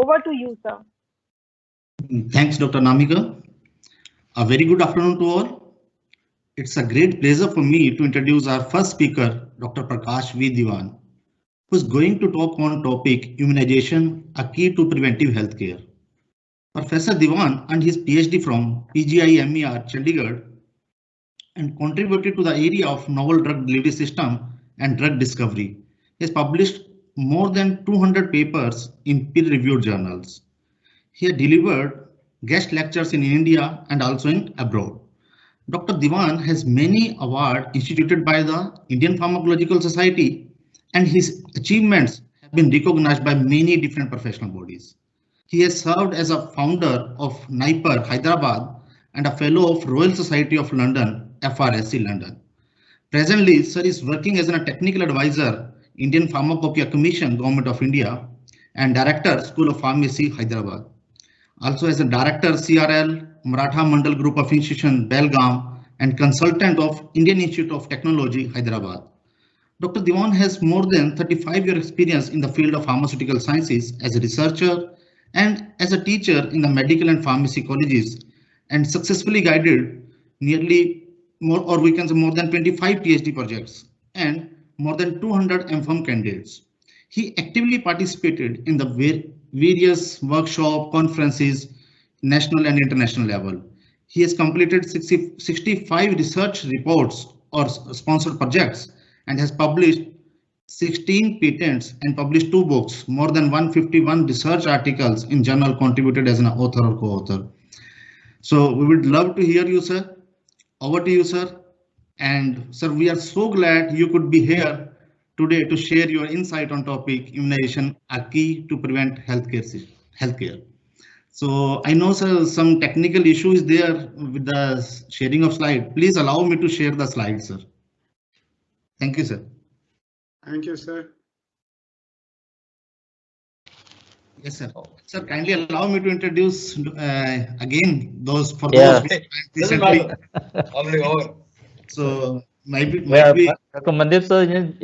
Over to you, sir. Thanks, Dr. Namika. A very good afternoon to all. It's a great pleasure for me to introduce our first speaker, Dr. Prakash V. Diwan, who is going to talk on topic immunization, a key to preventive healthcare. Professor Diwan earned his PhD from PGI MER Chandigarh and contributed to the area of novel drug delivery system and drug discovery. He has published more than 200 papers in peer-reviewed journals. He has delivered guest lectures in India and also in abroad. Dr. Diwan has many awards instituted by the Indian Pharmacological Society, and his achievements have been recognized by many different professional bodies. He has served as a founder of NIPER Hyderabad and a fellow of Royal Society of London, FRSC London. Presently, sir is working as a technical advisor, Indian Pharmacopoeia Commission, Government of India, and director, School of Pharmacy, Hyderabad. Also as a director, CRL, Maratha Mandal Group of Institution, Belgaum, and consultant of Indian Institute of Technology, Hyderabad. Dr. Diwan has more than 35-year experience in the field of pharmaceutical sciences as a researcher and as a teacher in the medical and pharmacy colleges, and successfully guided nearly more than 25 PhD projects and more than 200 MPharm candidates. He actively participated in the various workshop conferences, national and international level. He has completed 65 research reports or sponsored projects and has published 16 patents and published 2 books, more than 151 research articles in journal contributed as an author or co-author. So we would love to hear you, sir. Over to you, sir. And sir, we are so glad you could be here today to share your insight on topic immunization, a key to prevent healthcare. So I know, sir, some technical issue is there with the sharing of slide. Please allow me to share the slides, sir. Thank you, sir. Thank you, sir. Yes, sir. Sir, kindly allow me to introduce again those for Yeah. those recently. Already over. So might be. Dr. Mandeep sir,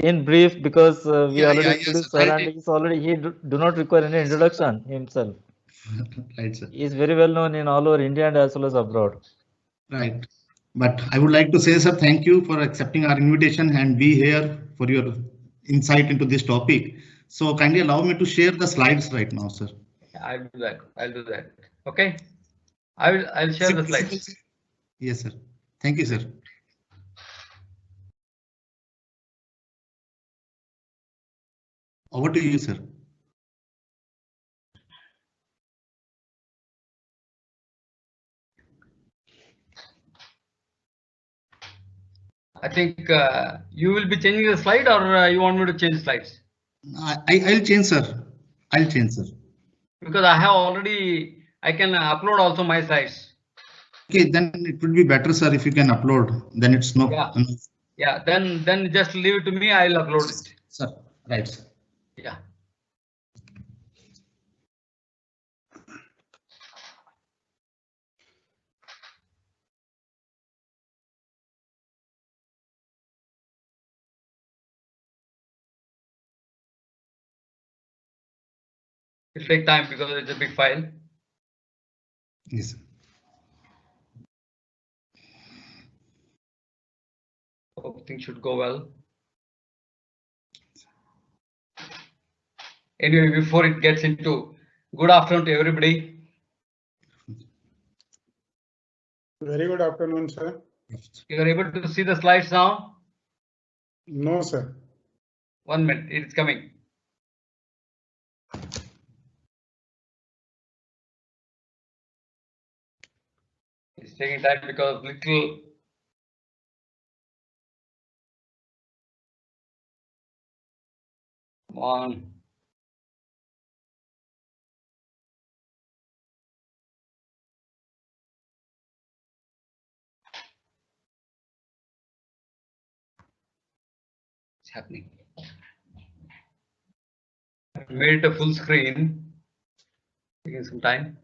in brief, because we already introduced sir, and he do not require any introduction himself. Right, sir. He is very well known in all over India and as well as abroad. Right. But I would like to say, sir, thank you for accepting our invitation and be here for your insight into this topic. So kindly allow me to share the slides right now, sir. I'll do that. I'll do that. Okay. I'll share the slides. Yes, sir. Thank you, sir. Over to you, sir. I think you will be changing the slide, or you want me to change slides? I'll change, sir. I'll change, sir. Because I have already, I can upload also my slides. Okay, then it would be better, sir, if you can upload. Then it's no. Yeah. Yeah. Then just leave it to me. I'll upload it. Sir, right, sir. Yeah. It'll take time because it's a big file. Yes. Hope things should go well. Anyway, before it gets into, good afternoon to everybody. Very good afternoon, sir. You are able to see the slides now? No, sir. 1 minute, it's coming. It's taking time because little. Come on. It's happening. I made it a full screen. Taking some time.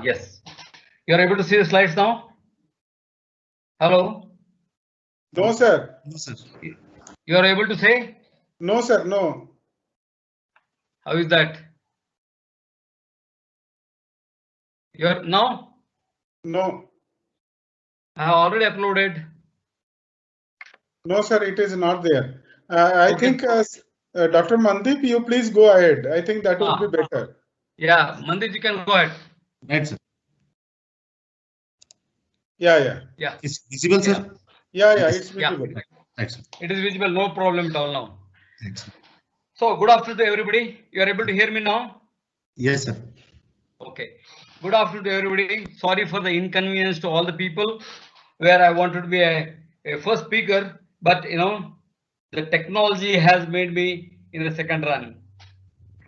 Yes. You are able to see the slides now? Hello? No, sir. No, sir. You are able to say? No, sir. No. How is that? You are now? No. I have already uploaded. No, sir. It is not there. I Okay. think Dr. Mandeep, you please go ahead. I think that would be better. Yeah, Mandit, you can go ahead. Right, sir. Yeah. Yeah. It's visible, sir? Yeah. Yes. It's Yeah. visible. Right, sir. It is visible, no problem at all now. Thanks, sir. So good afternoon to everybody. You are able to hear me now? Yes, sir. Okay. Good afternoon to everybody. Sorry for the inconvenience to all the people where I wanted to be a first speaker, but you know, the technology has made me in the second run.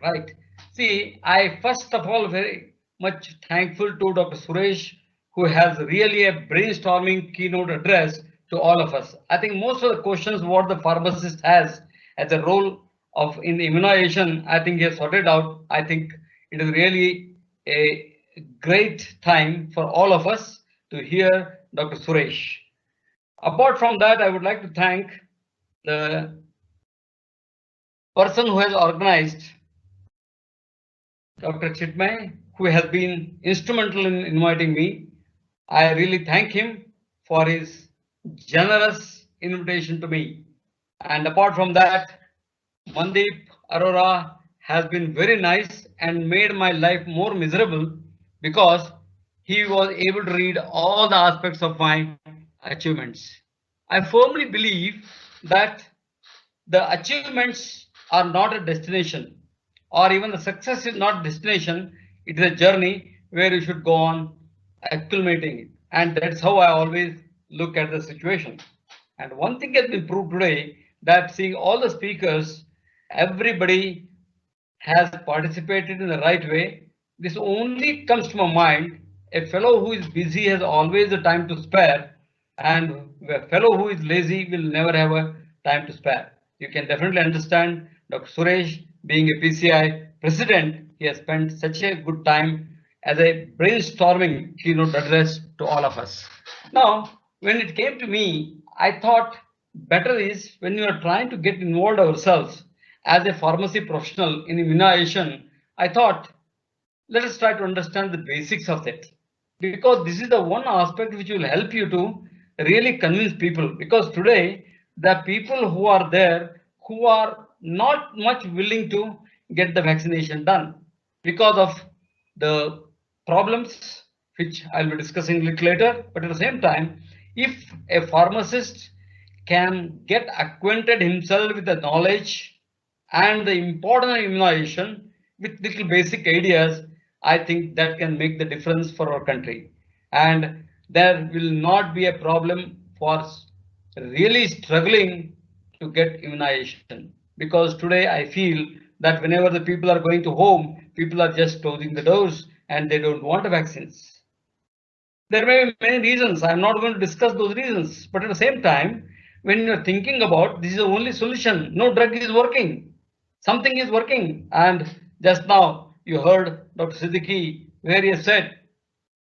Right. See, I first of all very much thankful to Dr. Suresh, who has really a brainstorming keynote address to all of us. I think most of the questions what the pharmacist has as a role of in immunization, I think he has sorted out. I think it is really a great time for all of us to hear Dr. Suresh. Apart from that, I would like to thank the person who has organized Dr. Chitmay, who has been instrumental in inviting me. I really thank him for his generous invitation to me. And apart from that, Mandeep Arora has been very nice and made my life more miserable because he was able to read all the aspects of my achievements. I firmly believe that the achievements are not a destination, or even the success is not destination. It is a journey where you should go on acclimating it, and that's how I always look at the situation. And one thing has been proved today, that seeing all the speakers, everybody has participated in the right way. This only comes to my mind. A fellow who is busy has always the time to spare, and a fellow who is lazy will never have a time to spare. You can definitely understand Dr. Suresh, being a PCI president, he has spent such a good time as a brainstorming keynote address to all of us. Now, when it came to me, I thought better is when you are trying to get involved ourselves as a pharmacy professional in immunization, I thought let us try to understand the basics of that, because this is the one aspect which will help you to really convince people. Because today the people who are there who are not much willing to get the vaccination done because of the problems which I'll be discussing a little later. But at the same time, if a pharmacist can get acquainted himself with the knowledge and the important immunization with little basic ideas, I think that can make the difference for our country. And there will not be a problem for really struggling to get immunization. Because today I feel that whenever the people are going to home, people are just closing the doors and they don't want the vaccines. There may be many reasons. I'm not going to discuss those reasons. But at the same time, when you're thinking about this is the only solution, no drug is working. Something is working. And just now you heard Dr. Siddiqui where he said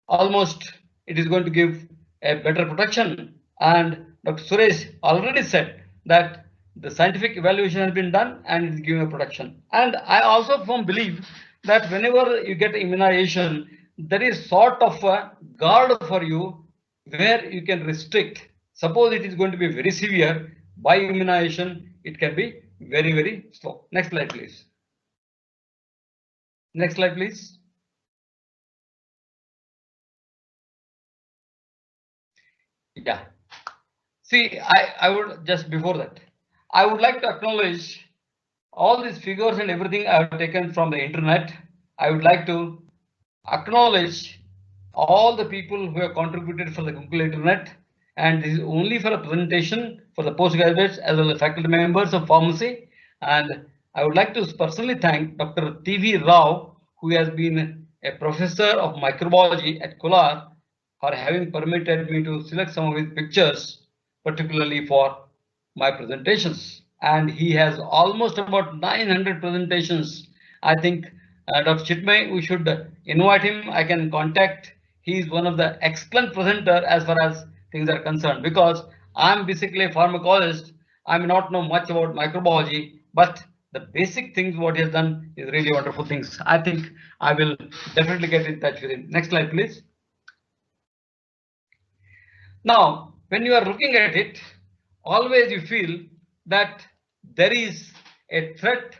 almost it is going to give a better protection. And Dr. Suresh already said that the scientific evaluation has been done and it is giving a protection. And I also firmly believe that whenever you get immunization, there is sort of a guard for you where you can restrict. Suppose it is going to be very severe, by immunization, it can be very, very slow. Next slide, please. Next slide, please. Yeah. See, I would just before that, I would like to acknowledge all these figures and everything I have taken from the internet. I would like to acknowledge all the people who have contributed for the Google Internet, and this is only for a presentation for the postgraduates as well as faculty members of pharmacy. And I would like to personally thank Dr. T.V. Rao, who has been a professor of microbiology at Kolar, for having permitted me to select some of his pictures, particularly for my presentations. And he has almost about 900 presentations. I think Dr. Chitmay, we should invite him. I can contact. He is one of the excellent presenter as far as things are concerned, because I'm basically a pharmacologist. I may not know much about microbiology, but the basic things what he has done is really wonderful things. I think I will definitely get in touch with him. Next slide, please. Now, when you are looking at it, always you feel that there is a threat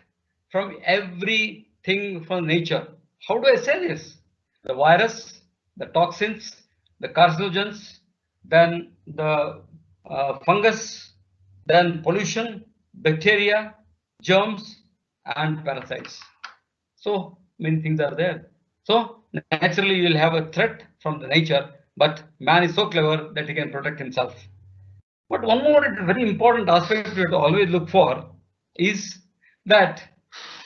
from everything from nature. How do I say this? The virus, the toxins, the carcinogens, then the fungus, then pollution, bacteria, germs, and parasites. So many things are there. So naturally you will have a threat from the nature, but man is so clever that he can protect himself. But one more very important aspect we have to always look for is that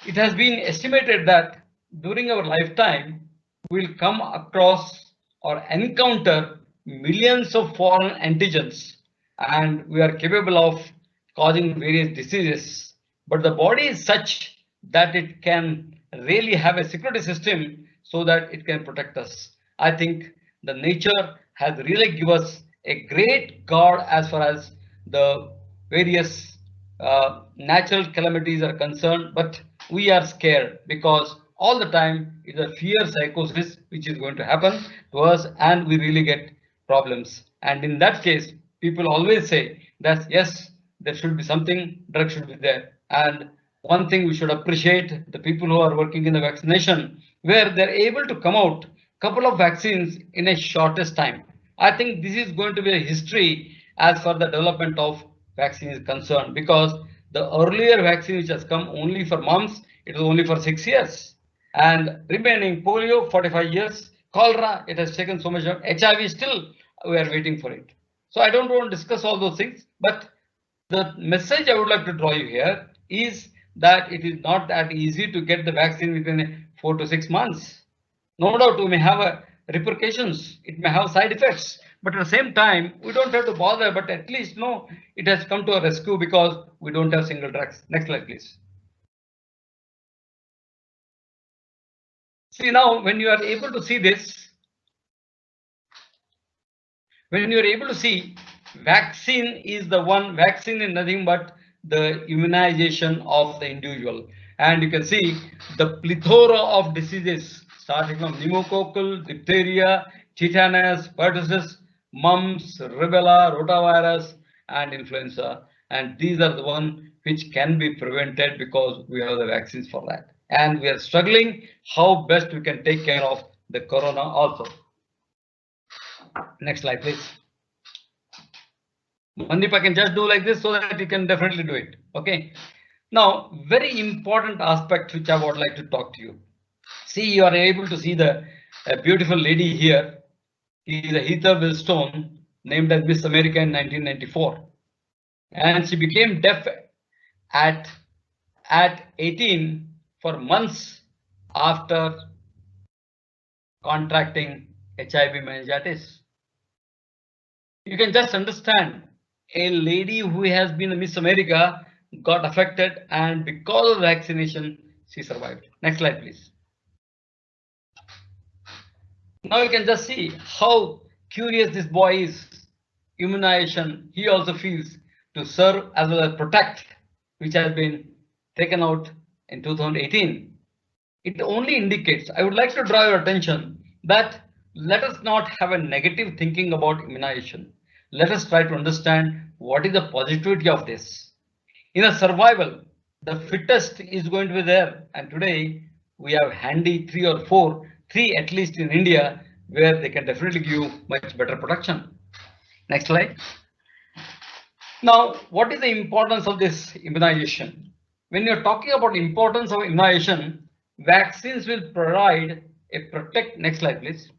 it has been estimated that during our lifetime we will come across or encounter millions of foreign antigens, and we are capable of causing various diseases. But the body is such that it can really have a security system so that it can protect us. I think the nature has really given us a great guard as far as the various natural calamities are concerned, but we are scared because all the time it's a fear psychosis which is going to happen to us, and we really get problems. And in that case, people always say that yes, there should be something, drug should be there. And one thing we should appreciate, the people who are working in the vaccination, where they're able to come out couple of vaccines in a shortest time. I think this is going to be a history as far the development of vaccine is concerned, because the earlier vaccine which has come only for mumps, it was only for 6 years, and remaining polio 45 years, cholera, it has taken so much of HIV, still we are waiting for it. So I don't want to discuss all those things, but the message I would like to draw you here is that it is not that easy to get the vaccine within 4 to 6 months. No doubt we may have repercussions, it may have side effects, but at the same time, we don't have to bother, but at least no, it has come to a rescue because we don't have single drugs. Next slide, please. See now, when you are able to see this, when you are able to see, vaccine is the one, vaccine is nothing but the immunization of the individual. And you can see the plethora of diseases starting from pneumococcal, diphtheria, tetanus, pertussis, mumps, rubella, rotavirus, and influenza. And these are the ones which can be prevented because we have the vaccines for that. And we are struggling how best we can take care of the corona also. Next slide, please. Mandeep, I can just do like this so that you can definitely do it. Okay. Now, very important aspect which I would like to talk to you. See, you are able to see the beautiful lady here. She is a Heather Wilstone, named as Miss America in 1994. And she became deaf at 18 for months after contracting HIV meningitis. You can just understand, a lady who has been a Miss America got affected, and because of vaccination, she survived. Next slide, please. Now you can just see how curious this boy is. Immunization, he also feels to serve as well as protect, which has been taken out in 2018. It only indicates, I would like to draw your attention that let us not have a negative thinking about immunization. Let us try to understand what is the positivity of this. In a survival, the fittest is going to be there, and today we have handy 3 or 4, 3 at least in India, where they can definitely give you much better protection. Next slide. Now, what is the importance of this immunization? When you're talking about importance of immunization, vaccines will provide a next slide please,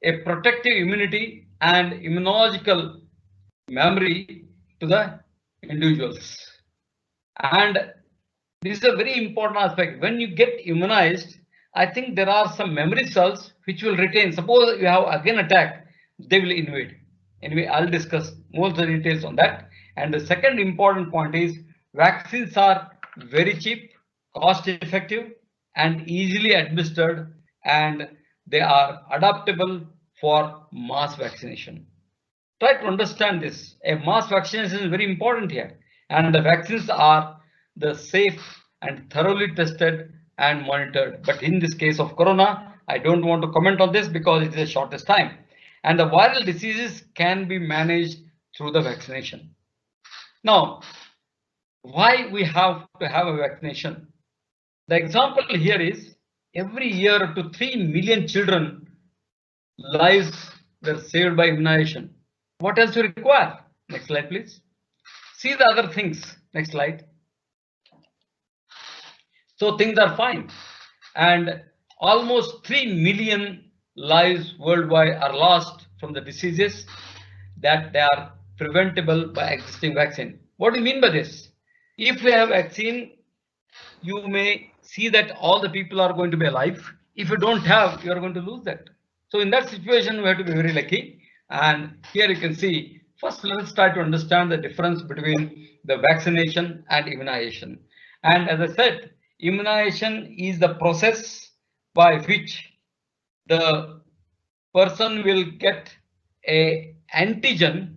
a protective immunity and immunological memory to the individuals. And this is a very important aspect. When you get immunized, I think there are some memory cells which will retain. Suppose you have again attack, they will invade. Anyway, I'll discuss more the details on that. And the second important point is vaccines are very cheap, cost effective, and easily administered, and they are adaptable for mass vaccination. try to understand this. A mass vaccination is very important here, and the vaccines are the safe and thoroughly tested and monitored. But in this case of corona, I don't want to comment on this because it is the shortest time. And the viral diseases can be managed through the vaccination. Now, why we have to have a vaccination? The example here is every year up to 3 million children lives were saved by immunization. What else you require? Next slide, please. See the other things. Next slide. So things are fine, and almost 3 million lives worldwide are lost from the diseases that they are preventable by existing vaccine. What do you mean by this? If we have vaccine, you may see that all the people are going to be alive. If you don't have, you are going to lose that. So in that situation, we have to be very lucky. And here you can see, first let's try to understand the difference between the vaccination and immunization. And as I said, immunization is the process by which the person will get a antigen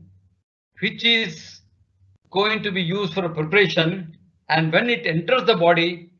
which is going to be used for a preparation, and when it enters the body,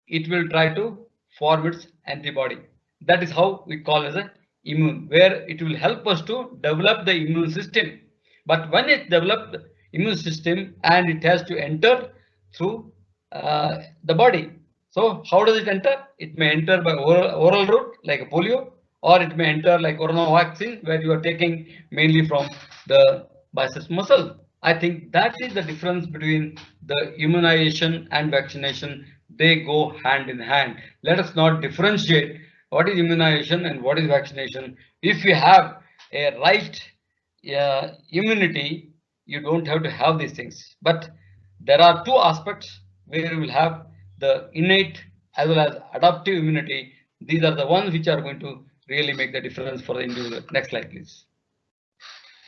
it will try to form its antibody. That is how we call it as a immune, where it will help us to develop the immune system. But when it develops the immune system and it has to enter through the body. So how does it enter? It may enter by oral route like a polio, or it may enter like corona vaccine, where you are taking mainly from the biceps muscle. I think that is the difference between the immunization and vaccination. They go hand in hand. Let us not differentiate what is immunization and what is vaccination. If you have a right immunity, you don't have to have these things. But there are two aspects where you will have the innate as well as adaptive immunity. These are the ones which are going to really make the difference for the individual. Next slide, please.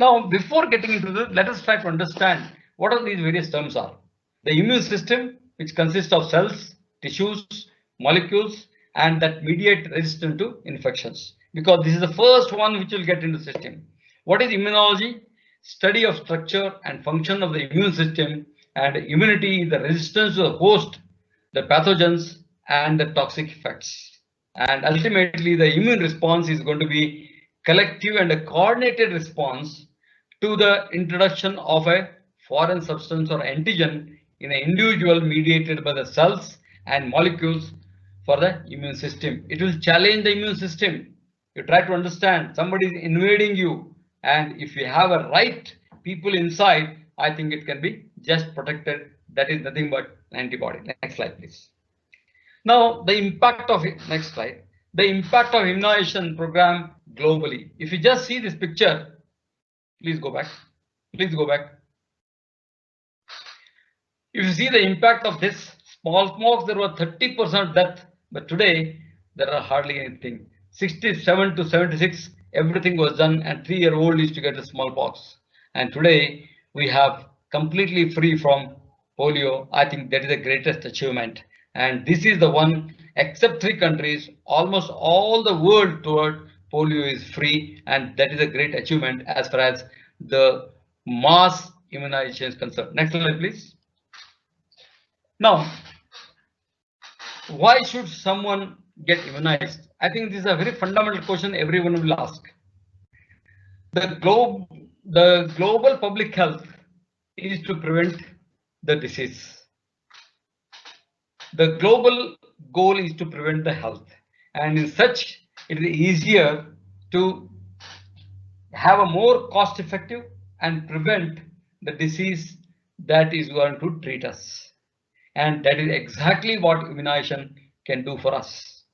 Now, before getting into this, let us try to understand what are these various terms are. The immune system, which consists of cells, tissues, molecules, and that mediate resistance to infections, because this is the first one which will get into the system. What is immunology? Study of structure and function of the immune system, and immunity is the resistance to the host, the pathogens, and the toxic effects. And ultimately, the immune response is going to be collective and a coordinated response to the introduction of a foreign substance or antigen in an individual mediated by the cells and molecules for the immune system. It will challenge the immune system. You try to understand somebody is invading you, and if you have a right people inside, I think it can be just protected. That is nothing but antibody. Next slide, please. Now, the impact of it, next slide, the impact of immunization program globally. If you just see this picture, please go back. Please go back. If you see the impact of this smallpox, there was 30% death, but today there are hardly anything. 67 to 76, everything was done, and 3-year-old used to get the smallpox. And today we have completely free from polio. I think that is the greatest achievement. And this is the one, except 3 countries, almost all the world toward polio is free, and that is a great achievement as far as the mass immunization is concerned. Next slide, please. Now, why should someone get immunized? I think this is a very fundamental question everyone will ask. The global public health is to prevent the disease. The global goal is to prevent the health, and in such it is easier to have a more cost effective and prevent the disease that is going to treat us. And that is exactly what immunization can do for us.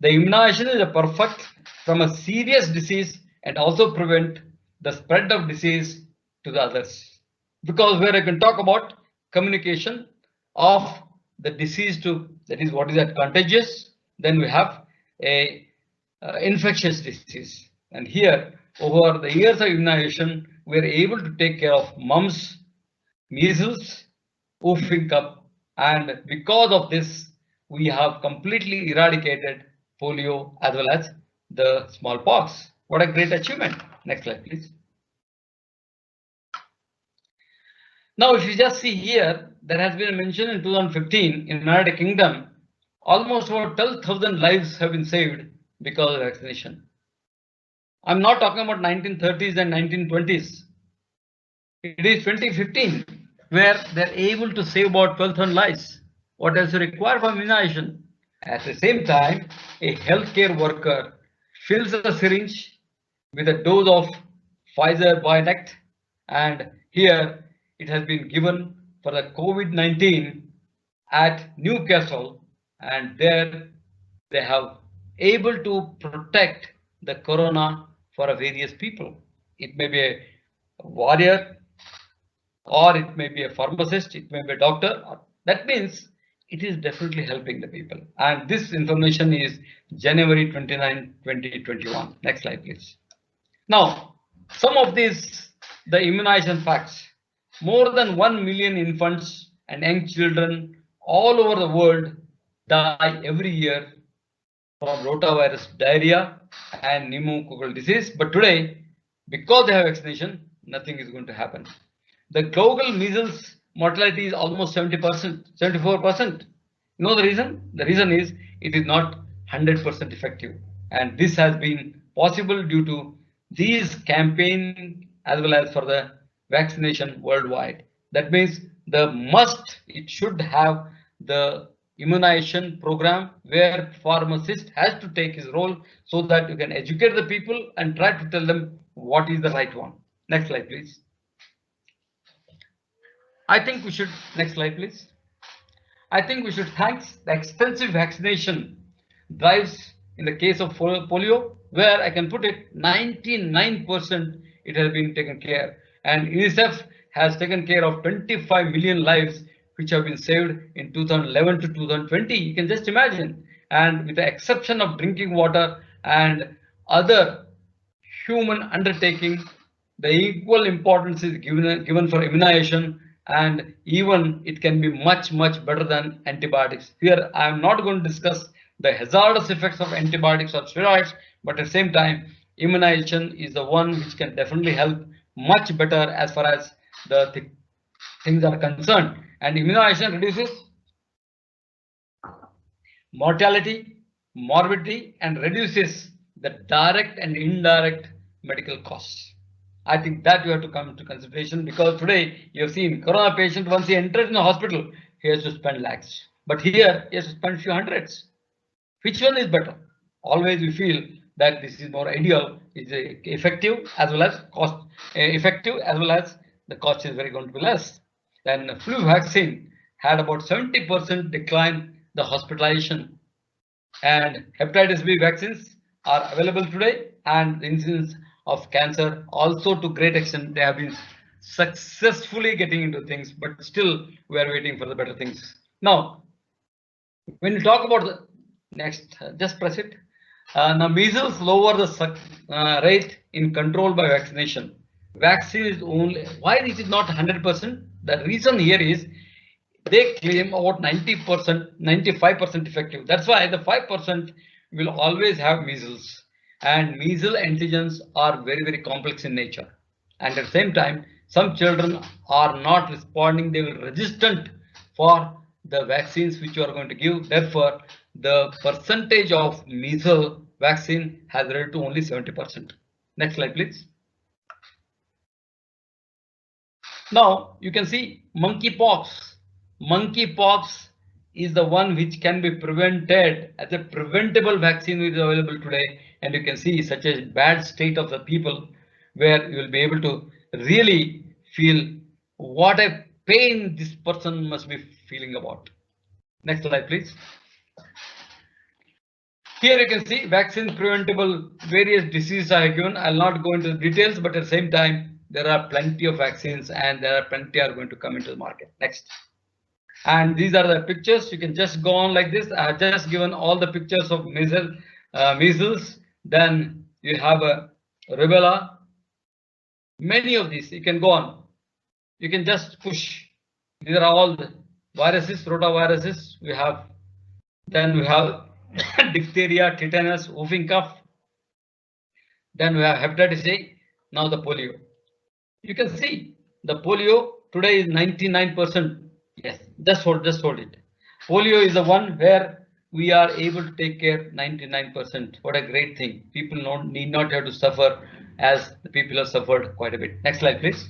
The immunization is a perfect from a serious disease and also prevent the spread of disease to the others. Because where I can talk about communication of the disease to, that is what is that contagious, then we have a infectious disease. And here over the years of immunization, we are able to take care of mumps, measles, whooping cough, and because of this, we have completely eradicated polio as well as the smallpox. What a great achievement. Next slide, please. Now, if you just see here, there has been a mention in 2015 in United Kingdom, almost about 12,000 lives have been saved because of vaccination. I'm not talking about 1930s and 1920s. It is 2015 where they're able to save about 12,000 lives. What else you require for immunization? At the same time, a healthcare worker fills a syringe with a dose of Pfizer BioNTech, and here it has been given for the COVID-19 at Newcastle, and there they have able to protect the corona for various people. It may be a warrior, or it may be a pharmacist, it may be a doctor. That means it is definitely helping the people. And this information is January 29, 2021. Next slide, please. Now, some of these, the immunization facts. More than 1 million infants and young children all over the world die every year from rotavirus, diarrhea, and pneumococcal disease. But today, because they have vaccination, nothing is going to happen. The global measles mortality is almost 70%, 74%. You know the reason? The reason is it is not 100% effective. And this has been possible due to these campaigns as well as for the vaccination worldwide. That means it should have the immunization program where pharmacist has to take his role so that you can educate the people and try to tell them what is the right one. Next slide, please. I think we should, next slide, please. I think we should thank the extensive vaccination drives in the case of polio, where I can put it 99% it has been taken care. And UNICEF has taken care of 25 million lives which have been saved in 2011 to 2020. You can just imagine. And with the exception of drinking water and other human undertaking, the equal importance is given for immunization, and even it can be much better than antibiotics. Here I am not going to discuss the hazardous effects of antibiotics or steroids, but at the same time immunization is the one which can definitely help much better as far as the things are concerned. And immunization reduces mortality, morbidity, and reduces the direct and indirect medical costs. I think that you have to come into consideration, because today you have seen corona patient, once he enters in the hospital, he has to spend lakhs. But here he has to spend few hundreds. Which one is better? Always we feel that this is more ideal, is effective as well as cost effective, as well as the cost is very going to be less. Then the flu vaccine had about 70% decline the hospitalization, and hepatitis B vaccines are available today, and the incidence of cancer also to great extent they have been successfully getting into things, but still we are waiting for the better things. Now, when you talk about the next, just press it. Now, measles lower the rate in control by vaccination. Vaccine is only, why it is not 100%? The reason here is they claim about 90%, 95% effective. That's why the 5% will always have measles. And measles antigens are very complex in nature. And at the same time, some children are not responding, they will resistant for the vaccines which you are going to give. Therefore, the percentage of measles vaccine has reduced to only 70%. Next slide, please. Now you can see monkeypox. Monkeypox is the one which can be prevented as a preventable vaccine which is available today. And you can see such a bad state of the people where you will be able to really feel what a pain this person must be feeling about. Next slide, please. Here you can see vaccine preventable various diseases are given. I'll not go into the details, but at the same time, there are plenty of vaccines and there are plenty are going to come into the market. Next. And these are the pictures. You can just go on like this. I have just given all the pictures of measles. Then you have a rubella. Many of these, you can go on. You can just push. These are all the viruses, rotaviruses we have. Then we have diphtheria, tetanus, whooping cough. Then we have hepatitis A. Now the polio. You can see the polio today is 99%. Yes, just hold it. Polio is the one where we are able to take care 99%. What a great thing. People need not have to suffer as the people have suffered quite a bit. Next slide, please.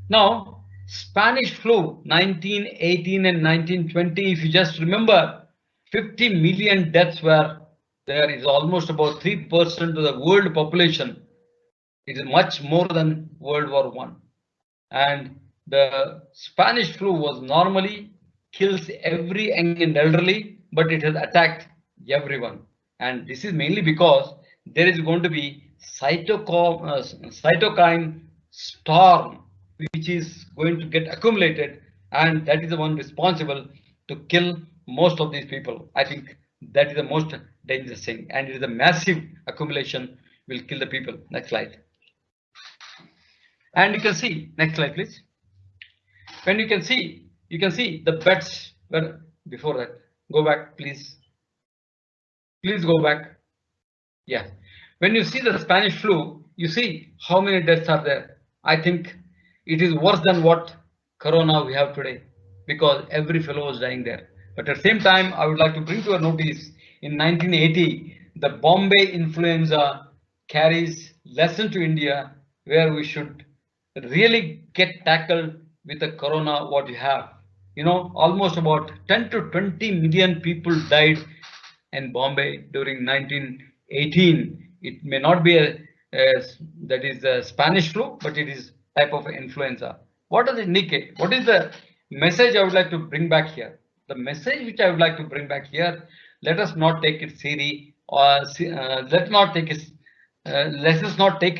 Now, Spanish flu 1918 and 1920, if you just remember, 50 million deaths were there. Is almost about 3% of the world population. It is much more than World War I. And the Spanish flu was normally kills every young and elderly, but it has attacked everyone. And this is mainly because there is going to be cytokine storm, which is going to get accumulated, and that is the one responsible to kill most of these people. I think that is the most dangerous thing, and it is a massive accumulation will kill the people. Next slide. And you can see, next slide, please. When you can see the beds were before that. Go back, please. Please go back. Yeah. When you see the Spanish flu, you see how many deaths are there. I think it is worse than what corona we have today, because every fellow was dying there. But at the same time, I would like to bring to your notice in 1980, the Bombay influenza carries lesson to India, where we should really get tackled with the corona what you have. You know, almost about 10 to 20 million people died in Bombay during 1918. It may not be a Spanish flu, but it is type of influenza. What does it indicate? What is the message I would like to bring back here? The message which I would like to bring back here: let us not take it serious, or let us not take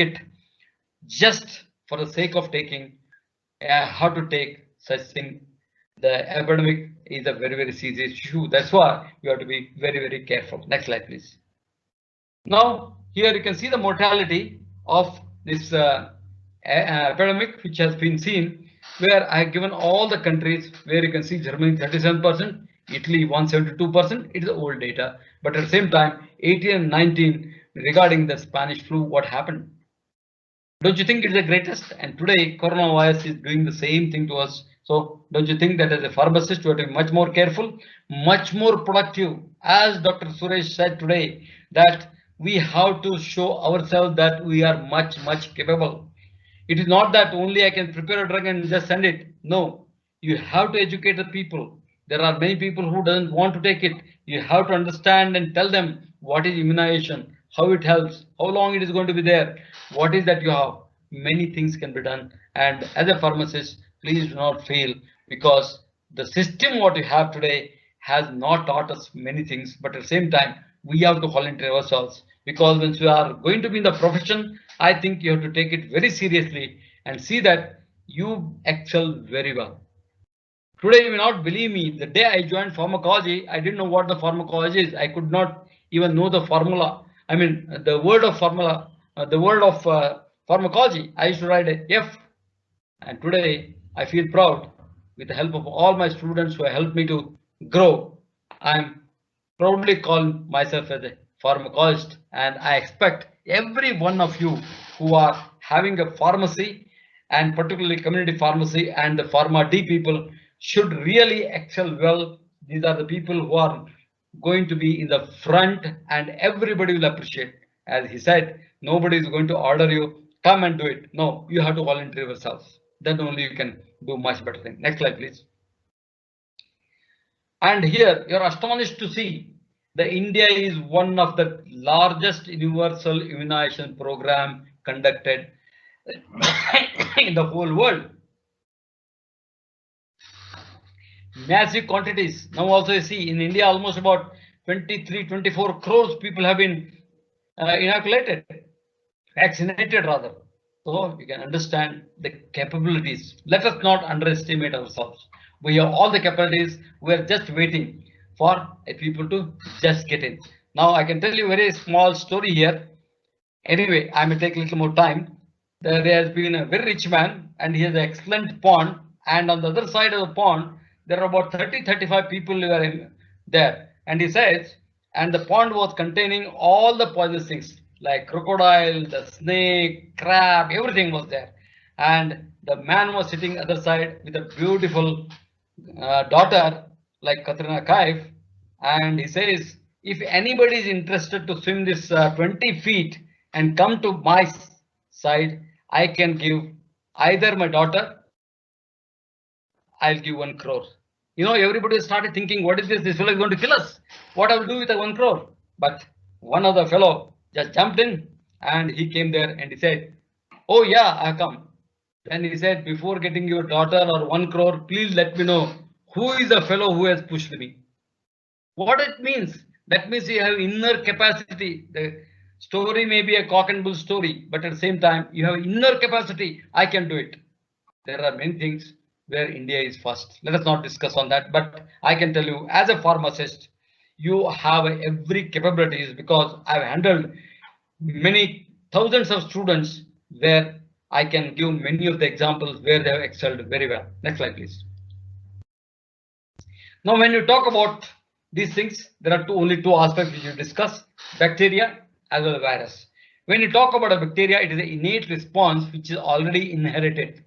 it just for the sake of taking. How to take such thing. The epidemic is a very, very serious issue. That's why you have to be very, very careful. Next slide, please. Now, here you can see the mortality of this epidemic, which has been seen, where I have given all the countries, where you can see Germany 37%, Italy 172%. It is old data, but at the same time, 18 and 19 regarding the Spanish flu, what happened? Don't you think it's the greatest? And today, coronavirus is doing the same thing to us. So don't you think that as a pharmacist, you have to be much more careful, much more productive? As Dr. Suresh said today, that we have to show ourselves that we are much, much capable. It is not that only I can prepare a drug and just send it. No, you have to educate the people. There are many people who don't want to take it. You have to understand and tell them what is immunization, how it helps, how long it is going to be there, what is that you have. Many things can be done. And as a pharmacist, please do not fail, because the system what you have today has not taught us many things, but at the same time, we have to volunteer ourselves, because when you are going to be in the profession, I think you have to take it very seriously and see that you excel very well. Today, you may not believe me, the day I joined pharmacology, I didn't know what the pharmacology is. I could not even know the formula. I mean, the word of formula, the word of pharmacology, I used to write a F. And today, I feel proud, with the help of all my students who have helped me to grow. I'm proudly calling myself as a pharmacologist, and I expect every one of you who are having a pharmacy, and particularly community pharmacy and the Pharma D people, should really excel well. These are the people who are going to be in the front, and everybody will appreciate. As he said, nobody is going to order you, come and do it. No, you have to volunteer yourselves. Then only you can do much better thing. Next slide, please. And here you're astonished to see that India is one of the largest universal immunization program conducted in the whole world. Massive quantities. Now also you see in India almost about 23-24 crores people have been inoculated, vaccinated rather. So you can understand the capabilities. Let us not underestimate ourselves. We have all the capabilities. We are just waiting for people to just get in. Now I can tell you a very small story here. Anyway, I may take a little more time. There has been a very rich man, and he has an excellent pond. And on the other side of the pond, there are about 30-35 people who are in there. And he says, and the pond was containing all the poisonous things like crocodile, the snake, crab, everything was there. And the man was sitting other side with a beautiful daughter like Katrina Kaif, and he says, if anybody is interested to swim this 20 feet and come to my side, I can give either my daughter, I'll give 1 crore. You know, everybody started thinking, what is this? This fellow is going to kill us. What I will do with the 1 crore? But one of the fellow just jumped in and he came there and he said, oh yeah, I come. Then he said, before getting your daughter or 1 crore, please let me know who is the fellow who has pushed me. What it means? That means you have inner capacity. The story may be a cock and bull story, but at the same time, you have inner capacity. I can do it. There are many things where India is first. Let us not discuss on that, but I can tell you as a pharmacist, you have every capabilities because I've handled many thousands of students where I can give many of the examples where they have excelled very well. Next slide, please. Now, when you talk about these things, there are only two aspects which you discuss: bacteria as well as virus. When you talk about a bacteria, it is an innate response which is already inherited,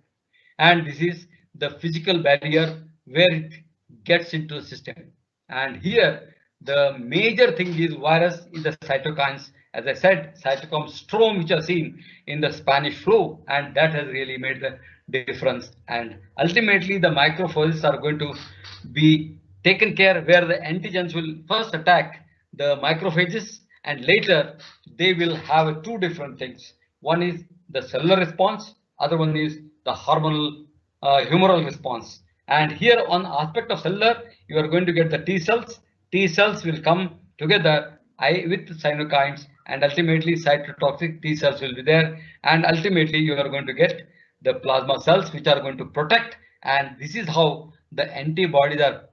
and this is the physical barrier where it gets into the system. And here, the major thing is virus is the cytokines. As I said, cytokine storm which are seen in the Spanish flu, and that has really made the difference. And ultimately, the macrophages are going to be taken care where the antigens will first attack the macrophages, and later they will have two different things. One is the cellular response, other one is the hormonal humoral response. And here on aspect of cellular, you are going to get the T cells. T cells will come together with cytokines, and ultimately cytotoxic T cells will be there. And ultimately, you are going to get the plasma cells which are going to protect. And this is how the antibodies are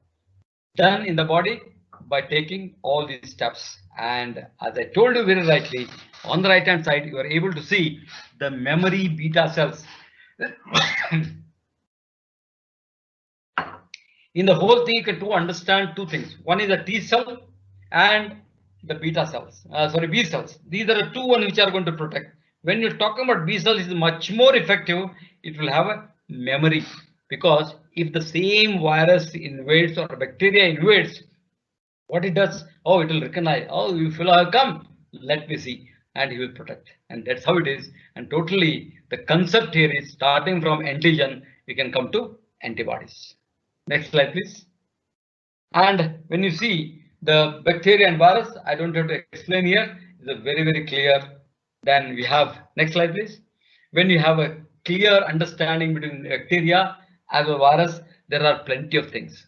done in the body by taking all these steps. And as I told you very rightly, on the right hand side, you are able to see the memory beta cells. In the whole thing, you can understand two things. One is the T cell and the beta cells, B cells. These are the two ones which are going to protect. When you're talking about B cells, is much more effective. It will have a memory, because if the same virus invades or bacteria invades, what it does, oh, it will recognize, oh, you feel I come, let me see, and he will protect. And that's how it is. And totally the concept here is starting from antigen, you can come to antibodies. Next slide, please. And when you see the bacteria and virus, I don't have to explain here. It's very, very clear. Then we have, next slide, please. When you have a clear understanding between bacteria as a virus, there are plenty of things.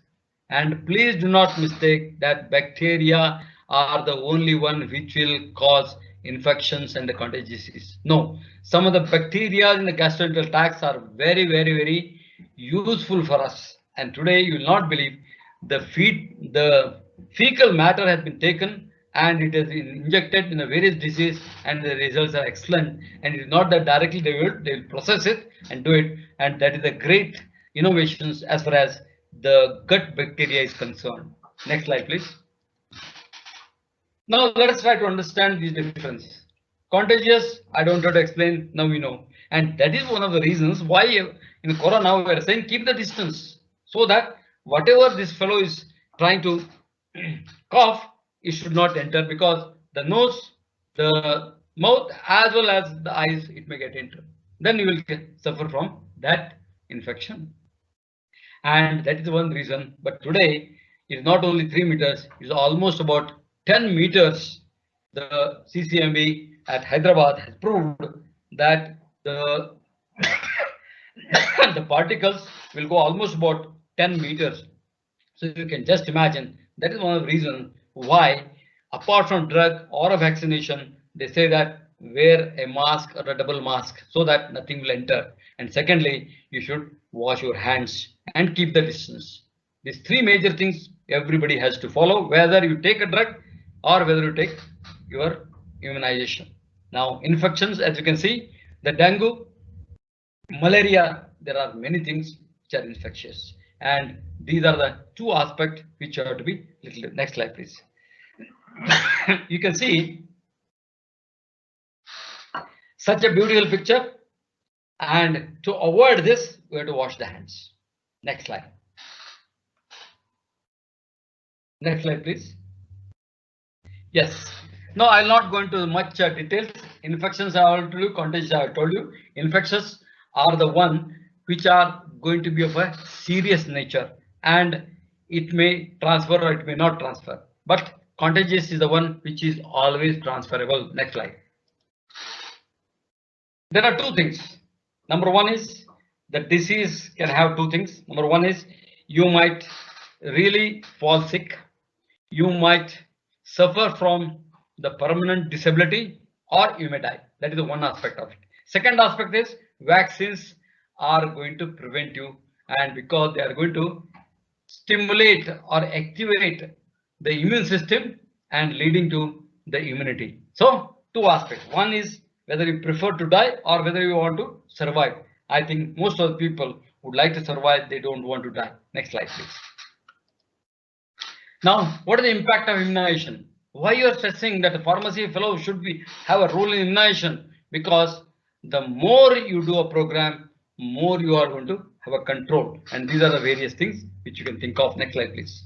And please do not mistake that bacteria are the only one which will cause infections and the contagious disease. No, some of the bacteria in the gastrointestinal tracts are very, very, very useful for us. And today you will not believe the fecal matter has been taken and it has been injected in a various disease, and the results are excellent. And it is not that directly they will process it and do it, and that is a great innovations as far as the gut bacteria is concerned. Next slide, please. Now let us try to understand these differences. Contagious, I don't have to explain, now we know. And that is one of the reasons why in Corona we are saying keep the distance, so that whatever this fellow is trying to cough, it should not enter, because the nose, the mouth, as well as the eyes, it may get entered. Then you will suffer from that infection. And that is one reason. But today it's not only 3 meters, it's almost about 10 meters. The CCMB at Hyderabad has proved that the the particles will go almost about 10 meters. So you can just imagine that is one of the reasons why, apart from drug or a vaccination, they say that wear a mask or a double mask so that nothing will enter. And secondly, you should wash your hands and keep the distance. These three major things everybody has to follow, whether you take a drug or whether you take your immunization. Now, infections, as you can see, the dengue, malaria, there are many things which are infectious, and these are the two aspects which have to be little. Next slide, please. You can see such a beautiful picture. And to avoid this, we have to wash the hands. Next slide. Next slide, please. Yes. No, I'll not go into much details. Infections I already told you, contagious I told you. Infectious are the one which are going to be of a serious nature, and it may transfer or it may not transfer. But contagious is the one which is always transferable. Next slide. There are two things. Number one is the disease can have two things. Number one is you might really fall sick. You might suffer from the permanent disability, or you may die. That is the one aspect of it. Second aspect is vaccines are going to prevent you, and because they are going to stimulate or activate the immune system and leading to the immunity. So two aspects. One is whether you prefer to die or whether you want to survive. I think most of the people would like to survive. They don't want to die. Next slide, please. Now, what is the impact of immunization? Why you are stressing that the pharmacy fellow should have a role in immunization? Because the more you do a program, more you are going to have a control. And these are the various things which you can think of. Next slide, please.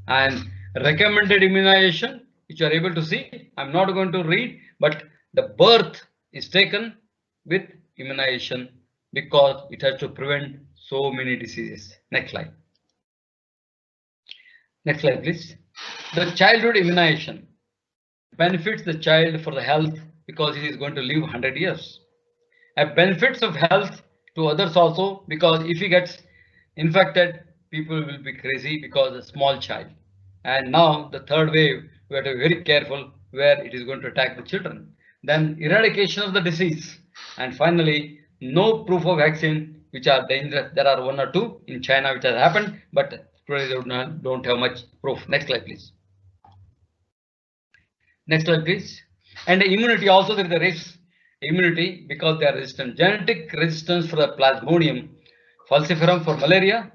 And recommended immunization, which you are able to see. I'm not going to read, but the birth is taken with immunization because it has to prevent so many diseases. Next slide. Next slide, please. The childhood immunization benefits the child for the health because he is going to live 100 years. Benefits of health to others also, because if he gets infected, people will be crazy because a small child. And now the third wave, we have to be very careful where it is going to attack the children. Then eradication of the disease. And finally, no proof of vaccine, which are dangerous. There are one or two in China which has happened, but today they don't have much proof. Next slide, please. Next slide, please. And the immunity also, there is a risk. Immunity because they are resistant. Genetic resistance for the Plasmodium falciparum for malaria.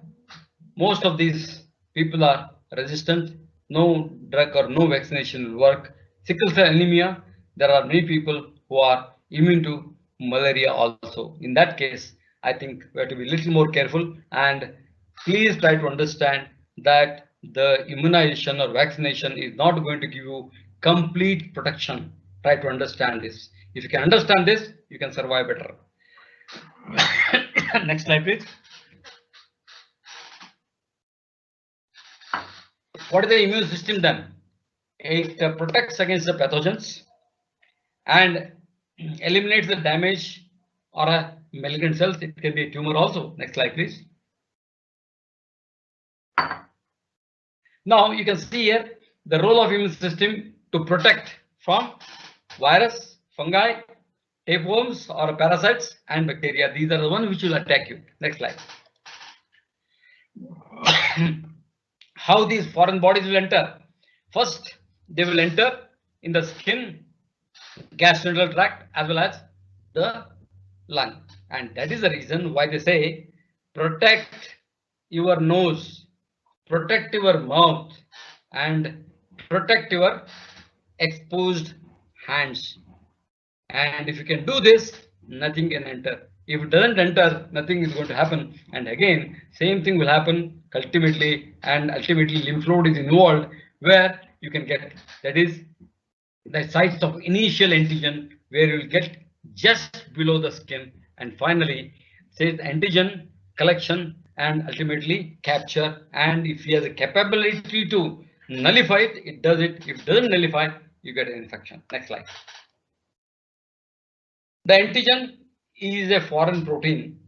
Most of these people are resistant. No drug or no vaccination will work. Sickle cell anemia. There are many people who are immune to malaria also. In that case, I think we have to be a little more careful, and please try to understand that the immunization or vaccination is not going to give you complete protection. Try to understand this. If you can understand this, you can survive better. Next slide, please. What is the immune system then? It protects against the pathogens and eliminates the damage or a malignant cells. It can be a tumor also. Next slide, please. Now you can see here the role of immune system to protect from virus, fungi, tapeworms or parasites and bacteria. These are the ones which will attack you. Next slide. How these foreign bodies will enter? First, they will enter in the skin, gastrointestinal tract, as well as the lung. And that is the reason why they say protect your nose, protect your mouth, and protect your exposed hands. And if you can do this, nothing can enter. If it doesn't enter, nothing is going to happen. And again, same thing will happen ultimately, and ultimately lymph node is involved where you can get, that is the sites of initial antigen where you will get just below the skin, and finally says antigen collection and ultimately capture. And if you have the capability to nullify it, it does it. If it doesn't nullify, you get an infection. Next slide. The antigen is a foreign protein,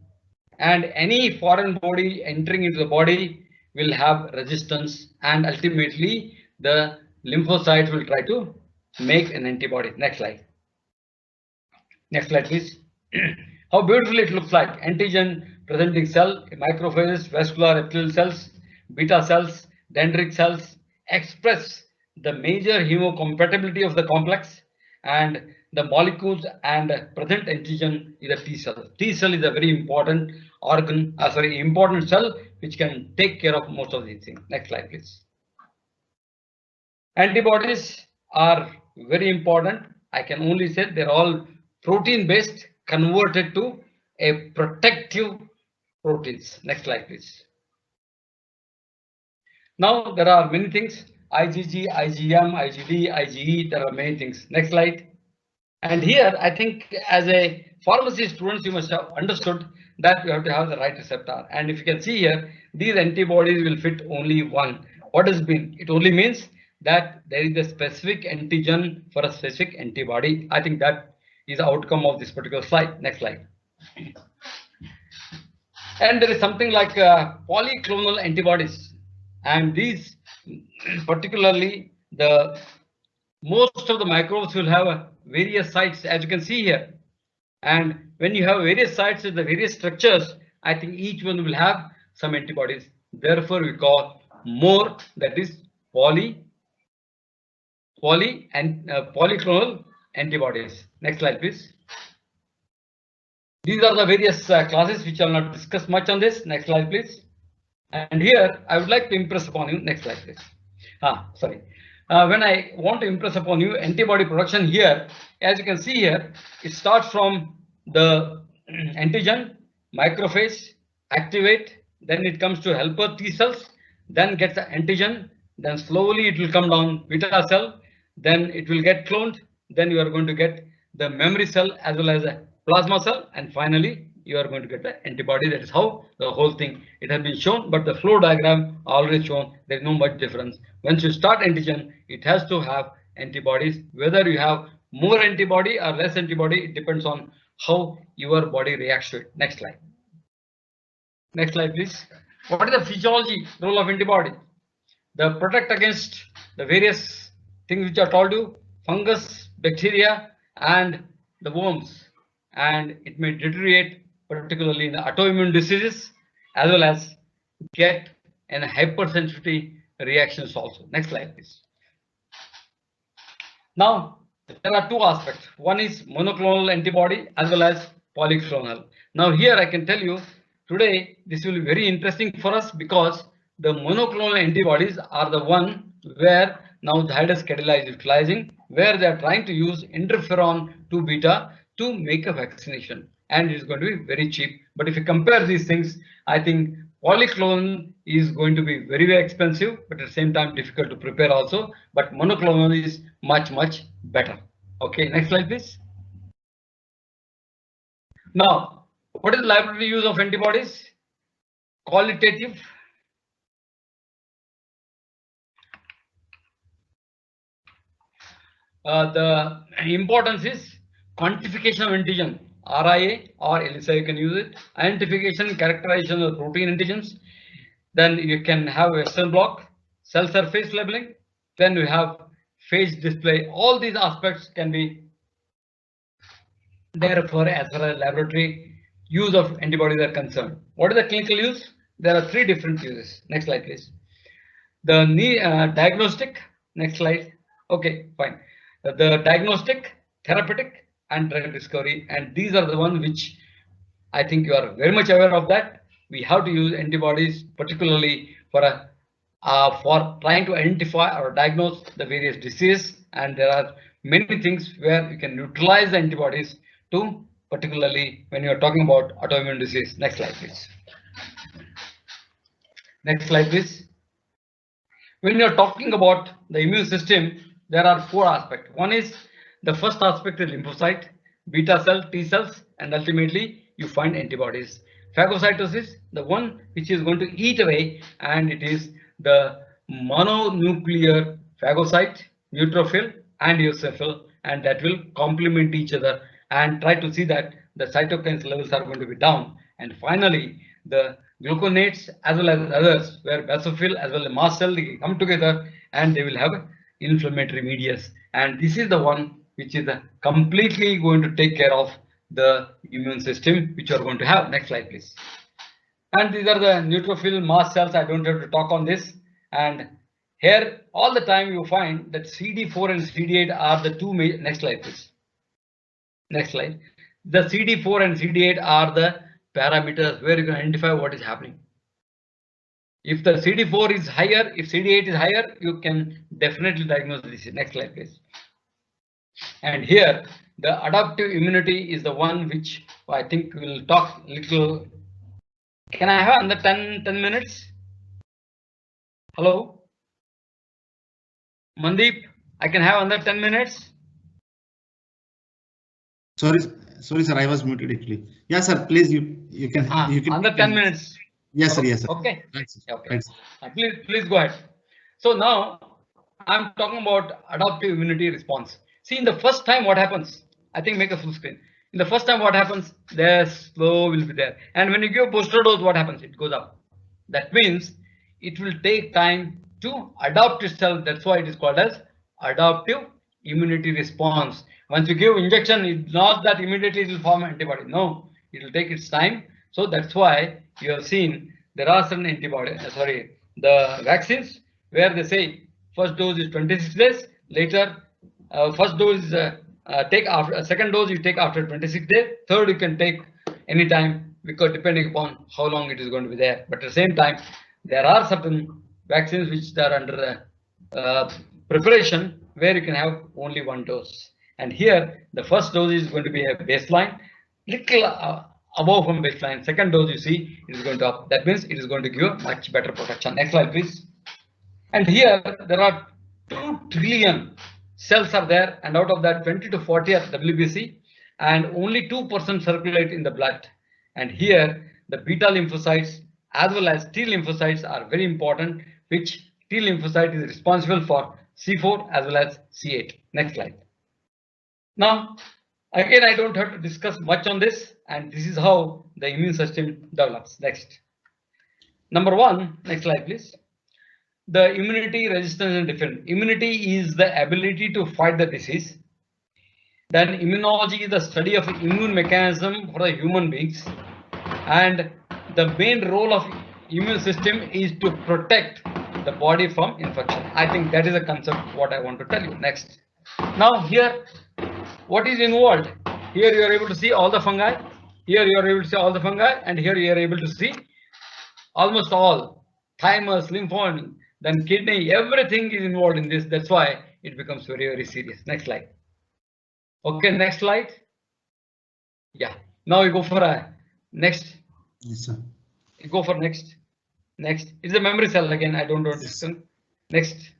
and any foreign body entering into the body will have resistance, and ultimately the lymphocytes will try to make an antibody. Next slide. Next slide, please. How beautiful it looks like. Antigen presenting cell, macrophages, vascular epithelial cells, beta cells, dendritic cells express the major hemocompatibility of the complex, and the molecules and present antigen is a T cell. T cell is a very important organ, important cell which can take care of most of these things. Next slide, please. Antibodies are very important. I can only say they're all protein based converted to a protective proteins. Next slide, please. Now there are many things: IgG, IgM, IgD, IgE. There are many things. Next slide. And here, I think as a pharmacy students, you must have understood that you have to have the right receptor. And if you can see here, these antibodies will fit only one. What does it mean? It only means that there is a specific antigen for a specific antibody. I think that is the outcome of this particular slide. Next slide. And there is something like polyclonal antibodies. And these, particularly the most of the microbes will have various sites, as you can see here. And when you have various sites with the various structures, I think each one will have some antibodies. Therefore, we call more, that is polyclonal antibodies. Next slide, please. These are the various classes which I will not discuss much on this. Next slide, please. And here I would like to impress upon you. Next slide, please. When I want to impress upon you antibody production here, as you can see here, it starts from the antigen, macrophage, activate, then it comes to helper T cells, then gets the antigen, then slowly it will come down beta cell, then it will get cloned, then you are going to get the memory cell as well as a plasma cell, and finally you are going to get the antibody. That is how the whole thing, it has been shown, but the flow diagram already shown. There is no much difference. Once you start antigen, it has to have antibodies. Whether you have more antibody or less antibody, it depends on how your body reacts to it. Next slide. Next slide, please. What is the physiology role of antibody? The protect against the various things which I told you, fungus, bacteria, and the worms, and it may deteriorate, particularly in the autoimmune diseases, as well as get an hypersensitivity reactions also. Next slide, please. Now, there are two aspects. One is monoclonal antibody as well as polyclonal. Now here I can tell you today this will be very interesting for us, because the monoclonal antibodies are the one where now Zydus Cadila is utilizing, where they are trying to use interferon 2 beta to make a vaccination, and it is going to be very cheap. But if you compare these things, I think polyclonal is going to be very, very expensive, but at the same time difficult to prepare also. But monoclonal is much, much better. Okay, next slide, please. Now, what is the laboratory use of antibodies? Qualitative. The importance is quantification of antigen, RIA or ELISA, you can use it. Identification, characterization of protein antigens. Then you can have Western blot, cell surface labeling. Then we have phage display. All these aspects can be there for as far as laboratory use of antibodies are concerned. What is the clinical use? There are three different uses. Next slide, please. The diagnostic. Next slide. Okay, fine. The diagnostic, therapeutic, and drug discovery, and these are the ones which I think you are very much aware of, that we have to use antibodies, particularly for trying to identify or diagnose the various diseases, and there are many things where you can utilize the antibodies to, particularly when you are talking about autoimmune disease. Next slide, please. Next slide, please. When you are talking about the immune system, there are four aspects. One is the first aspect is lymphocyte, beta cell, T cells, and ultimately you find antibodies. Phagocytosis, the one which is going to eat away, and it is the mononuclear phagocyte, neutrophil, and eosinophil, and that will complement each other and try to see that the cytokines levels are going to be down. And finally, the gluconates as well as others, where basophil as well as mast cell, they come together and they will have inflammatory medias, and this is the one which is completely going to take care of the immune system which you are going to have. Next slide, please. And these are the neutrophil, mast cells. I don't have to talk on this. And here all the time you find that CD4 and CD8 are the two major. Next slide, please. Next slide. The CD4 and CD8 are the parameters where you can identify what is happening. If the CD4 is higher, if CD8 is higher, you can definitely diagnose this. Next slide, please. And here, the adaptive immunity is the one which So I think we'll talk little. Can I have another 10 minutes? Hello? Mandeep, I can have another 10 minutes? Sorry, sir, I was muted actually. Yeah, sir, please, you can. Under 10 minutes. Yes, sir, yes, sir. Okay. Right, sir. Okay. Right, sir. Please go ahead. So now I'm talking about adaptive immunity response. See, in the first time, what happens? I think make a full screen. In the first time, what happens? The slow will be there. And when you give booster dose, what happens? It goes up. That means it will take time to adapt itself. That's why it is called as adaptive immunity response. Once you give injection, it's not that immediately it will form antibody. No, it will take its time. So that's why you have seen there are certain the vaccines where they say first dose is 26 days. Later, first dose is take after second dose you take after 26 days. Third you can take anytime because depending upon how long it is going to be there. But at the same time, there are certain vaccines which are under preparation where you can have only one dose. And here the first dose is going to be a baseline, little above from baseline. Second dose you see it is going to up. That means it is going to give much better protection. Next slide, please. And here there are 2 trillion cells are there, and out of that 20 to 40 are WBC, and only 2% circulate in the blood. And here the beta lymphocytes as well as T lymphocytes are very important, which T lymphocyte is responsible for C4 as well as C8. Next slide. Now, again, I don't have to discuss much on this, and this is how the immune system develops. Next. Number 1, next slide, please. The immunity, resistance, and defense. Immunity is the ability to fight the disease. Then immunology is the study of immune mechanism for the human beings. And the main role of immune system is to protect the body from infection. I think that is a concept what I want to tell you. Next. Now here, what is involved? Here you are able to see all the fungi. Here you are able to see all the fungi, and here you are able to see almost all thymus, lymphoid, then kidney, everything is involved in this. That's why it becomes very, very serious. Next slide. Okay, next slide. Yeah. Now we go for a next. Yes, sir. You go for next. Next. It's a memory cell again. I don't know. Next.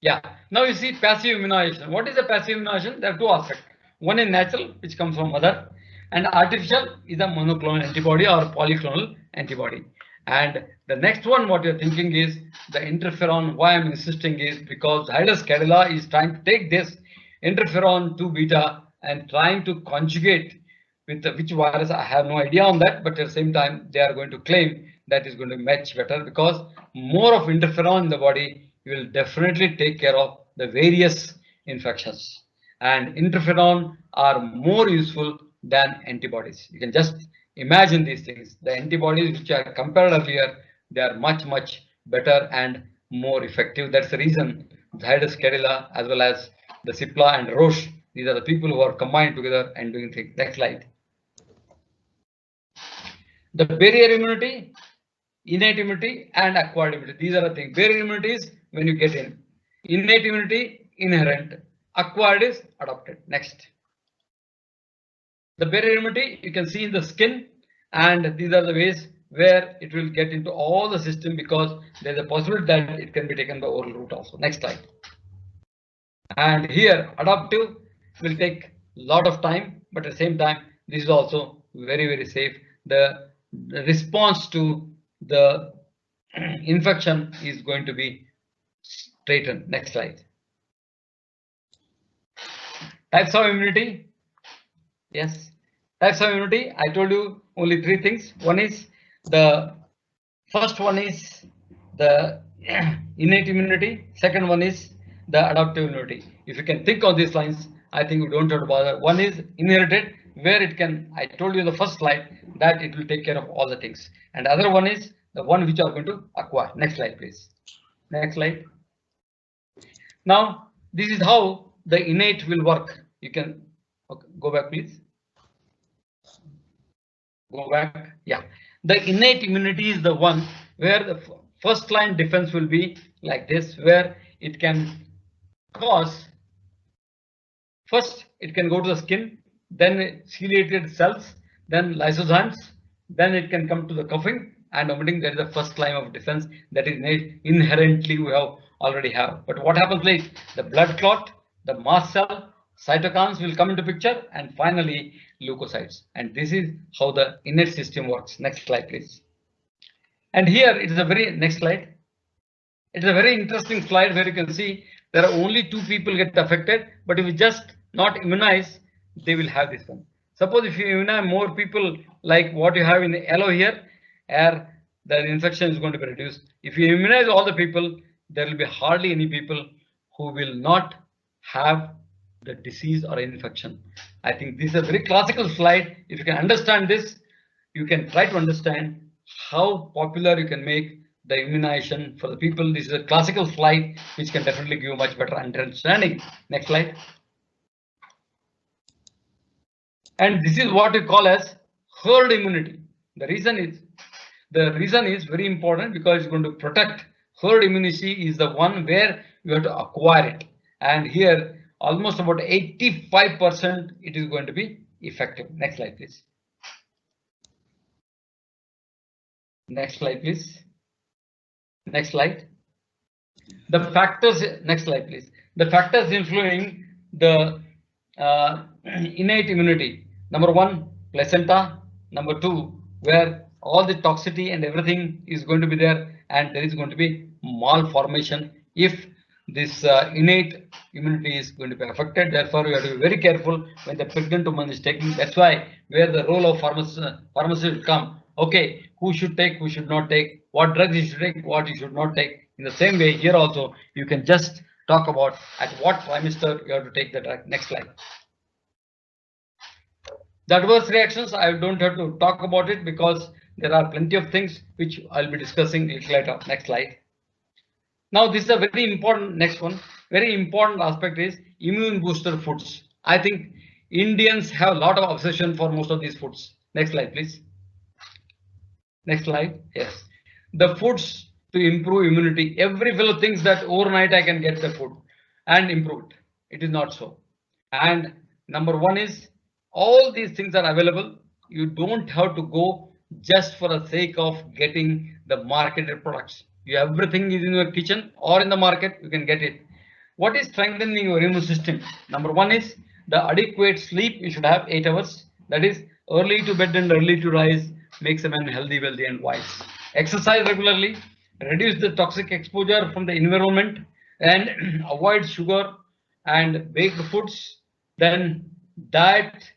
Yeah. Now you see passive immunization. What is a passive immunization? There are 2 aspects. One is natural, which comes from mother, and artificial is a monoclonal antibody or polyclonal antibody. And the next one, what you're thinking is the interferon. Why I'm insisting is because Zydus cadila is trying to take this interferon 2 beta and trying to conjugate with which virus. I have no idea on that, but at the same time, they are going to claim that is going to match better because more of interferon in the body will definitely take care of the various infections. And interferon are more useful than antibodies. You can just imagine these things. The antibodies which I compared earlier, they are much, much better and more effective. That's the reason Zydus cadila as well as the Cipla and Roche, these are the people who are combined together and doing things. Next slide. The barrier immunity, innate immunity, and acquired immunity. These are the things. Barrier immunity is when you get in. Innate immunity, inherent. Acquired is adopted. Next. The barrier immunity you can see in the skin, and these are the ways where it will get into all the system because there's a possibility that it can be taken by oral route also. Next slide. And here adaptive will take a lot of time, but at the same time this is also very, very safe. The response to the infection is going to be straightened. Next slide. Types of immunity. Yes, types of immunity. I told you only 3 things. One is the first one is the innate immunity. Second one is the adaptive immunity. If you can think of these lines, I think we don't have to bother. One is inherited, where it can, I told you in the first slide that it will take care of all the things. And the other one is the one which you are going to acquire. Next slide, please. Next slide. Now, this is how the innate will work. You can go back, please. Go back. Yeah. The innate immunity is the one where the first line defense will be like this, where it can cause, first it can go to the skin, then ciliated cells, then lysozymes, then it can come to the coughing and vomiting. That is the first line of defense that is inherently we have already have. But what happens is the blood clot, the mast cell, cytokines will come into picture, and finally leukocytes. And this is how the innate system works. Next slide, please. And here it is a very next slide. It is a very interesting slide where you can see there are only 2 people get affected, but if you just not immunize, they will have this one. Suppose if you immunize more people like what you have in the yellow here, the infection is going to be reduced. If you immunize all the people, there will be hardly any people who will not have the disease or infection. I think this is a very classical slide. If you can understand this, you can try to understand how popular you can make the immunization for the people. This is a classical slide which can definitely give you much better understanding. Next slide. And this is what we call as herd immunity. The reason is very important because it's going to protect. Herd immunity is the one where you have to acquire it, and here almost about 85% it is going to be effective. Next slide, please. Next slide, please. Next slide. The factors. Next slide, please. The factors influencing the innate immunity. Number 1, placenta. Number 2, where all the toxicity and everything is going to be there, and there is going to be malformation if this innate immunity is going to be affected. Therefore, we have to be very careful when the pregnant woman is taking. That's why where the role of pharmacy will come. Okay, who should take, who should not take, what drugs you should take, what you should not take. In the same way, here also you can just talk about at what trimester you have to take the drug. Next slide. The adverse reactions, I don't have to talk about it because there are plenty of things which I'll be discussing later. Next slide. Now, this is a very important next one. Very important aspect is immune booster foods. I think Indians have a lot of obsession for most of these foods. Next slide, please. Next slide. Yes. The foods to improve immunity. Every fellow thinks that overnight I can get the food and improve it. It is not so. And number 1 is all these things are available. You don't have to go just for the sake of getting the marketed products. Everything is in your kitchen or in the market, you can get it. What is strengthening your immune system? Number 1 is the adequate sleep. You should have 8 hours. That is early to bed and early to rise makes a man healthy, wealthy and wise. Exercise regularly, reduce the toxic exposure from the environment, and avoid sugar and baked foods. Then diet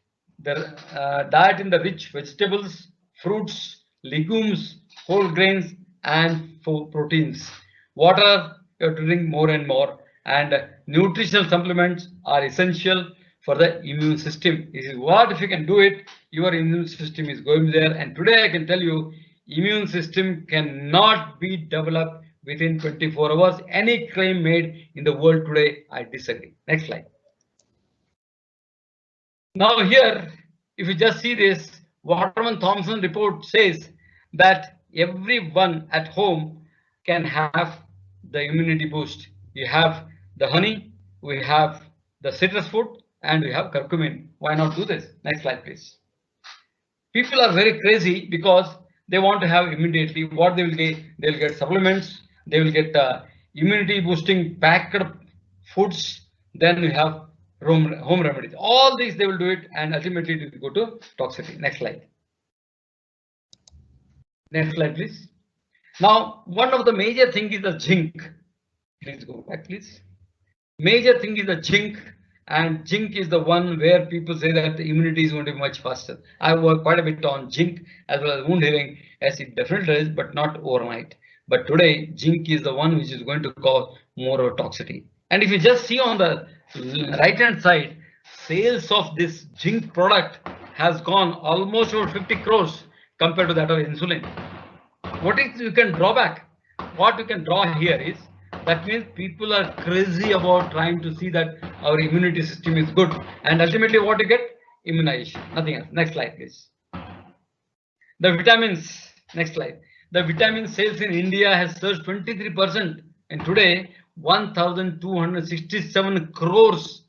in the rich vegetables, fruits, legumes, whole grains and proteins. Water you have to drink more and more, and nutritional supplements are essential for the immune system. This is what if you can do it, your immune system is going there. And today I can tell you, immune system cannot be developed within 24 hours. Any claim made in the world today, I disagree. Next slide. Now here, if you just see this, Waterman Thompson report says that everyone at home can have the immunity boost. You have the honey, we have the citrus fruit, and we have curcumin. Why not do this? Next slide, please. People are very crazy because they want to have immediately. What they will get? They will get supplements. They will get immunity boosting packed foods. Then we have home remedies. All these they will do it, and ultimately it will go to toxicity. Next slide. Next slide, please. Now, one of the major thing is the zinc. Please go back, please. Major thing is the zinc, and zinc is the one where people say that the immunity is going to be much faster. I work quite a bit on zinc as well as wound healing, as it definitely is, but not overnight. But today, zinc is the one which is going to cause more toxicity. And if you just see on the right hand side, sales of this zinc product has gone almost over 50 crores compared to that of insulin. What is you can draw back? What you can draw here is that means people are crazy about trying to see that our immunity system is good, and ultimately what you get? Immunization, nothing else. Next slide, please. The vitamins. Next slide. The vitamin sales in India has surged 23%, and today 1,267 crores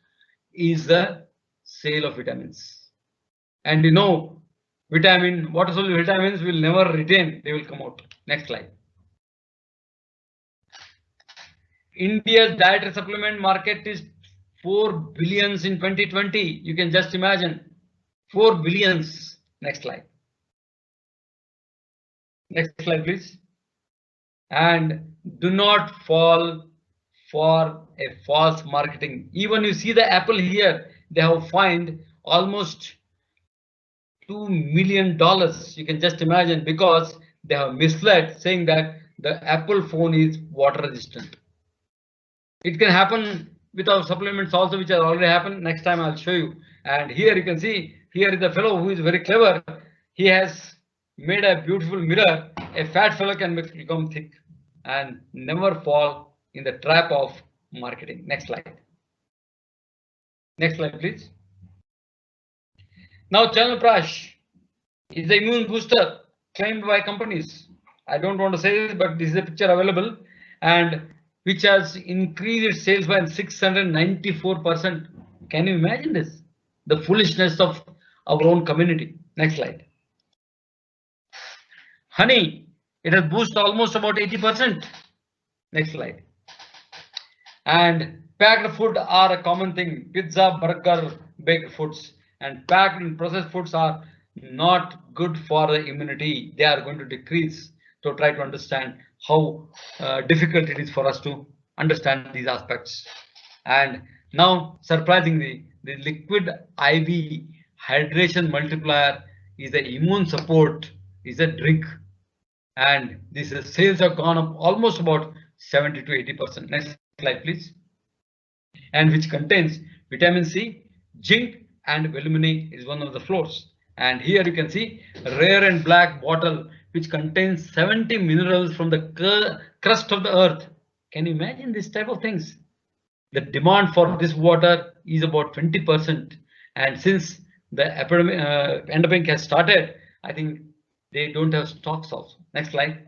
is the sale of vitamins. And you know, water soluble vitamins will never retain, they will come out. Next slide. India's dietary supplement market is 4 billions in 2020. You can just imagine 4 billions. Next slide. Next slide, please. And do not fall for a false marketing. Even you see the Apple here, they have fined almost $2 million. You can just imagine, because they have misled, saying that the Apple phone is water resistant. It can happen with our supplements also, which has already happened. Next time I'll show you. And here you can see, here is the fellow who is very clever. He has made a beautiful mirror. A fat fellow can become thick and never fall in the trap of marketing. Next slide. Next slide, please. Now, Chyawanprash is the immune booster claimed by companies. I don't want to say this, but this is a picture available, and which has increased its sales by 694%. Can you imagine this? The foolishness of our own community. Next slide. Honey, it has boosted almost about 80%. Next slide. And packed food are a common thing. Pizza, burger, baked foods, and packed and processed foods are not good for the immunity. They are going to decrease. So try to understand how difficult it is for us to understand these aspects. And now, surprisingly, the liquid IV hydration multiplier is the immune support, is a drink, and these sales have gone up almost about 70 to 80%. Next slide, please. And which contains vitamin C, zinc, and Veluminate is one of the floors. And here you can see rare and black bottle, which contains 70 minerals from the crust of the earth. Can you imagine this type of things? The demand for this water is about 20%. And since the pandemic has started, I think they don't have stocks also. Next slide.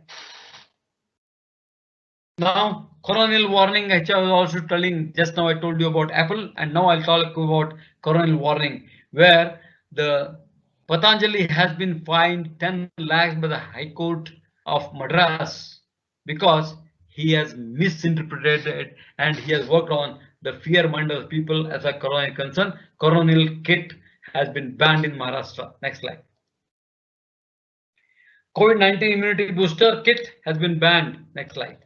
Now, coronal warning, which I was also telling just now. I told you about Apple, and now I'll talk about coronal warning, where the Patanjali has been fined 10 lakhs by the High Court of Madras because he has misinterpreted and he has worked on the fear mind of people as a coronal concern. Coronal kit has been banned in Maharashtra. Next slide. COVID-19 immunity booster kit has been banned. Next slide.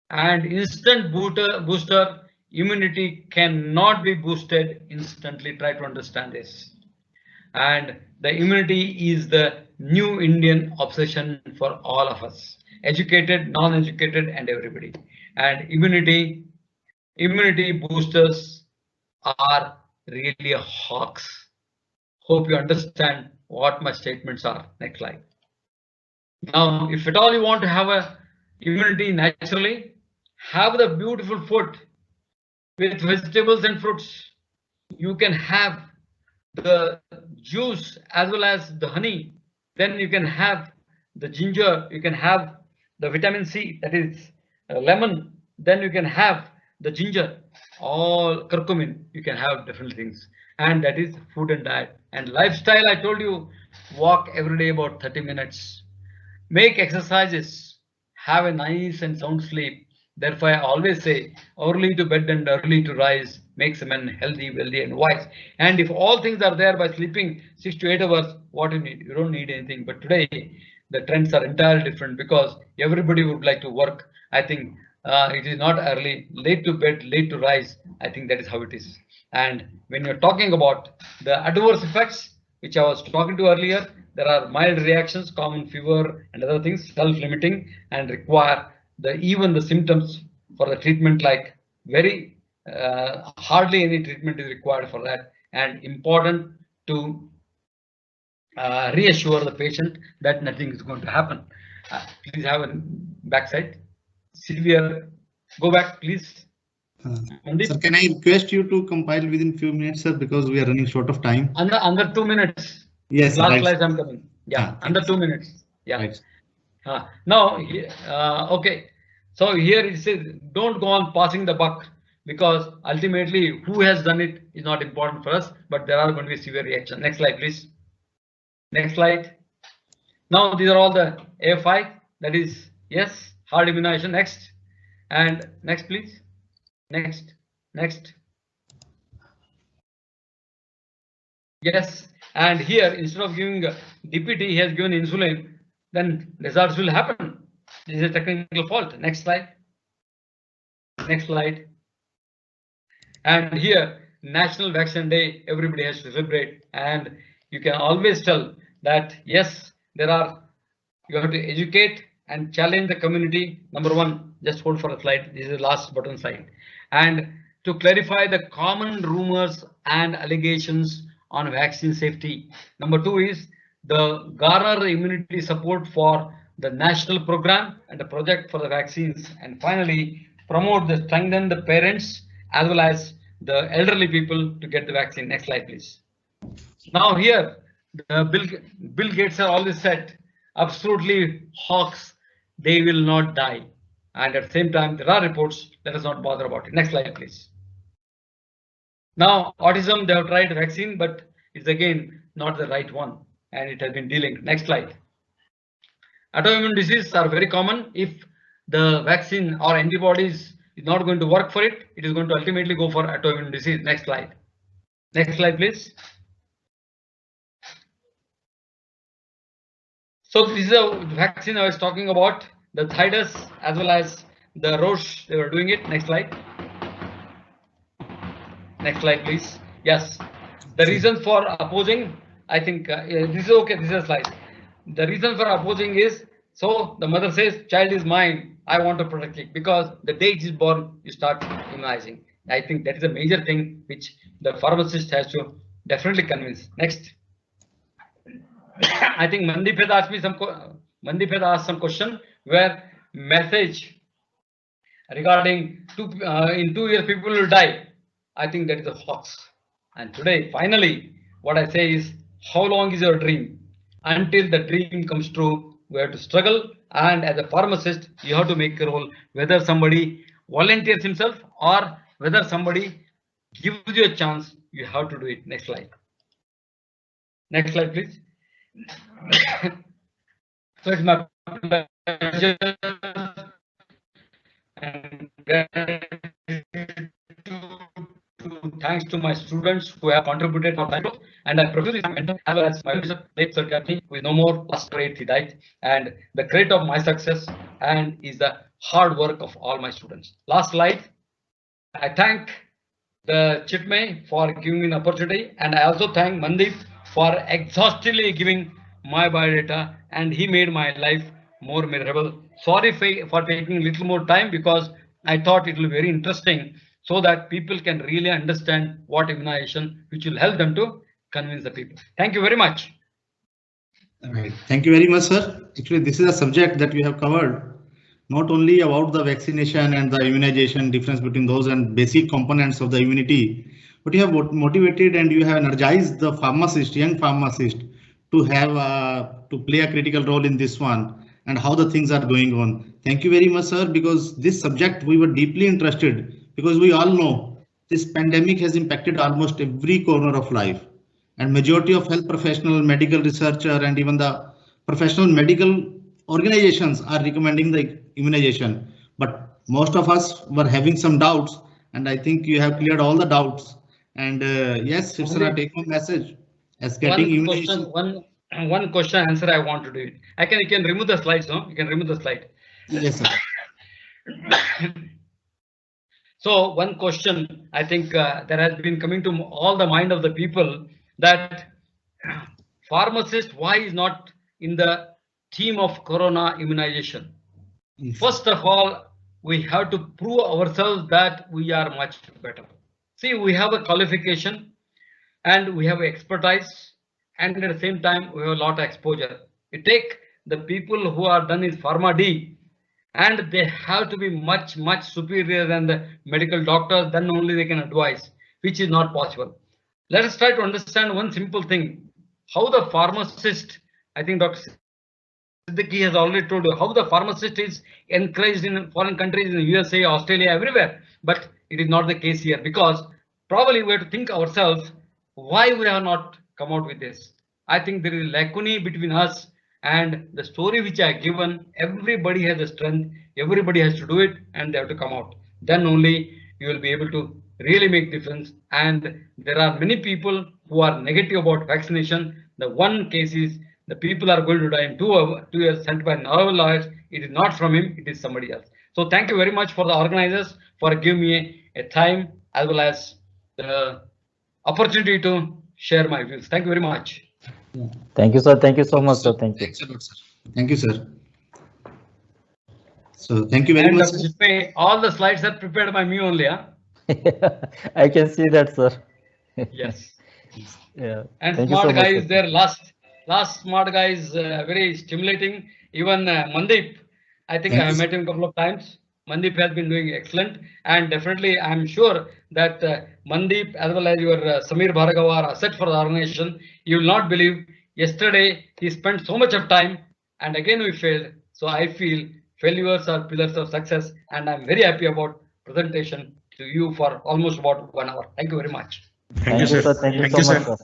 And instant booster immunity cannot be boosted instantly. Try to understand this. And the immunity is the new Indian obsession for all of us, educated, non-educated, and everybody. And immunity boosters are really a hoax. Hope you understand what my statements are. Next slide. Now, if at all you want to have a immunity naturally, have the beautiful food with vegetables and fruits. You can have the juice as well as the honey. Then you can have the ginger. You can have the vitamin C, that is lemon. Then you can have the ginger, all curcumin. You can have different things, and that is food and diet. And lifestyle, I told you, walk every day about 30 minutes. Make exercises. Have a nice and sound sleep. Therefore, I always say early to bed and early to rise makes a man healthy, wealthy, and wise. And if all things are there by sleeping 6 to 8 hours, what you need? You don't need anything. But today, the trends are entirely different because everybody would like to work. I think it is not early, late to bed, late to rise. I think that is how it is. And when you're talking about the adverse effects, which I was talking to earlier, there are mild reactions, common fever, and other things, self-limiting, and require even the symptoms for the treatment, like very hardly any treatment is required for that, and important to reassure the patient that nothing is going to happen. Please have a backside. Severe, go back, please. Sir, can I request you to compile within few minutes, sir, because we are running short of time. Under 2 minutes. Yes. Last Right. slide I'm coming. Yeah, under 2 minutes. Yeah. Right. Now, okay. So here it says, don't go on passing the buck, because ultimately who has done it is not important for us, but there are going to be severe reactions. Next slide, please. Next slide. Now these are all the AFI, that is yes, hard immunization. Next, and next please. Next. Yes, and here instead of giving DPT, he has given insulin, then results will happen. This is a technical fault. Next slide. And here, National Vaccine Day, everybody has to celebrate, and you can always tell that yes, you have to educate and challenge the community. Number one, just hold for a slide. This is the last button slide. And to clarify the common rumors and allegations on vaccine safety. Number two is the garner immunity support for the national program and the project for the vaccines. And finally, promote the strengthen the parents as well as the elderly people to get the vaccine. Next slide, please. Now here, Bill Gates have always said, absolutely hawks, they will not die. And at the same time, there are reports, let us not bother about it. Next slide, please. Now, autism, they have tried vaccine, but it's again not the right one, and it has been delinked. Next slide. Autoimmune diseases are very common. If the vaccine or antibodies is not going to work for it, it is going to ultimately go for autoimmune disease. Next slide. Next slide, please. So this is a vaccine I was talking about, the Zydus as well as the Roche, they were doing it. Next slide. Next slide, please. Yes. The reason for opposing, I think this is okay. This is a slide. The reason for opposing is, so the mother says, child is mine, I want to protect it, because the day it is born, you start immunizing. I think that is a major thing which the pharmacist has to definitely convince. Next. I think Mandeep has asked me some question where message regarding in 2 years people will die. I think that is a hoax. And today, finally, what I say is, how long is your dream? Until the dream comes true, we have to struggle. And as a pharmacist, you have to make a role, whether somebody volunteers himself or whether somebody gives you a chance, you have to do it. Next slide. Next slide, please. So it's my pleasure and thanks to my students who have contributed to time, and I profuse as well as my late Sir Kathy, who is no more last grade, he died, and the credit of my success and is the hard work of all my students. Last slide. I thank the Chitmay for giving me an opportunity, and I also thank Mandeep for exhaustively giving my biodata, and he made my life more miserable. Sorry for taking a little more time, because I thought it will be very interesting so that people can really understand what immunization, which will help them to convince the people. Thank you very much. Right. Thank you very much, sir. Actually, this is a subject that we have covered, not only about the vaccination and the immunization, difference between those and basic components of the immunity, but you have motivated and you have energized the pharmacist, young pharmacist, to have to play a critical role in this one and how the things are going on. Thank you very much, sir, because this subject we were deeply interested, because we all know this pandemic has impacted almost every corner of life, and majority of health professional, medical researcher, and even the professional medical organizations are recommending the immunization. But most of us were having some doubts, and I think you have cleared all the doubts. And yes, it's a take-home message as getting immunization. One question answer I want to do it. You can remove the slides, no? You can remove the slide. Yes, sir. So one question I think that has been coming to all the mind of the people, that pharmacist, why is not in the team of corona immunization? Yes. First of all, we have to prove ourselves that we are much better. See, we have a qualification and we have expertise, and at the same time we have a lot of exposure. You take the people who are done in Pharma D, and they have to be much superior than the medical doctors, then only they can advise, which is not possible. Let us try to understand one simple thing, how the pharmacist, I think Dr. Siddiqui has already told you, how the pharmacist is encouraged in foreign countries, in the USA, Australia, everywhere, but it is not the case here, because probably we have to think ourselves why we have not come out with this. I think there is lacunae between us and the story which I have given. Everybody has a strength, everybody has to do it, and they have to come out. Then only you will be able to really make difference. And there are many people who are negative about vaccination. The one case is the people are going to die in 2 years sent by novel lawyers. It is not from him, it is somebody else. So thank you very much for the organizers for giving me a time as well as the opportunity to share my views. Thank you very much. Thank you, sir. Thank you so much, sir. Thank you. Thanks a lot, sir. Thank you, sir. So thank you very And much. Dr. Jitme, all the slides are prepared by me only. Huh? I can see that, sir. Yes. Yeah. And Thank you smart so guy much, is sir. there. Last smart guy is very stimulating. Even Mandeep, I think Thank I have you, met him a couple of times. Mandeep has been doing excellent, and definitely I am sure that Mandeep as well as your Samir Bhargava are asset for the organization. You will not believe. Yesterday he spent so much of time, and again we failed. So I feel failures are pillars of success, and I'm very happy about presentation to you for almost about 1 hour. Thank you very much. Thank you, sir. Thank you so much, sir.